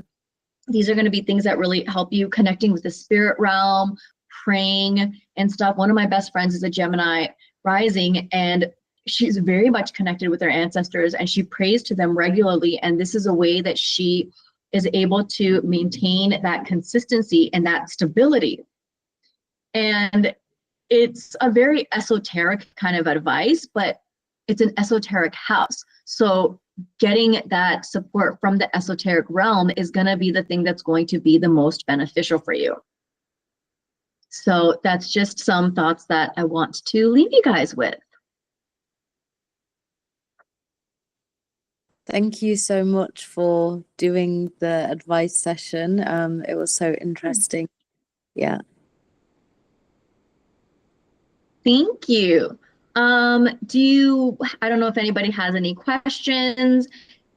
These are going to be things that really help you connecting with the spirit realm, praying and stuff. One of my best friends is a Gemini rising, and she's very much connected with her ancestors, and she prays to them regularly. And this is a way that she is able to maintain that consistency and that stability. And it's a very esoteric kind of advice, but it's an esoteric house. So getting that support from the esoteric realm is going to be the thing that's going to be the most beneficial for you. So that's just some thoughts that I want to leave you guys with. Thank you so much for doing the advice session. It was so interesting. Yeah. Thank you. I don't know if anybody has any questions.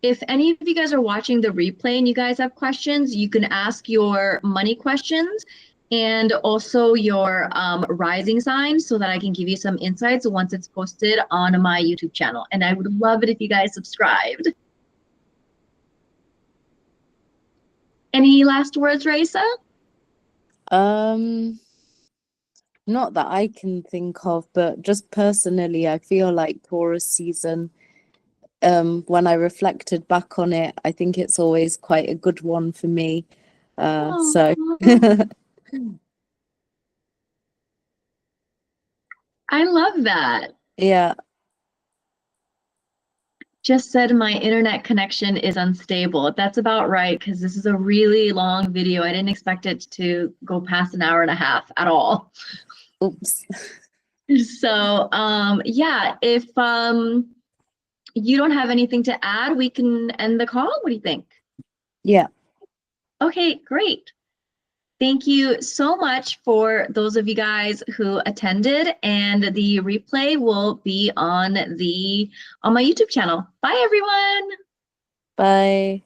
If any of you guys are watching the replay and you guys have questions, you can ask your money questions and also your rising sign, so that I can give you some insights once it's posted on my YouTube channel. And I would love it if you guys subscribed. Any last words, Raisa? Not that I can think of, but just personally, I feel like Taurus season, when I reflected back on it, I think it's always quite a good one for me. So I love that. yeah. Just said my internet connection is unstable. That's about right, because this is a really long video. I didn't expect it to go past an hour and a half at all. Oops. So yeah, if you don't have anything to add, we can end the call. What do you think? Yeah. Okay, great. Thank you so much for those of you guys who attended, and the replay will be on my YouTube channel. Bye, everyone. Bye.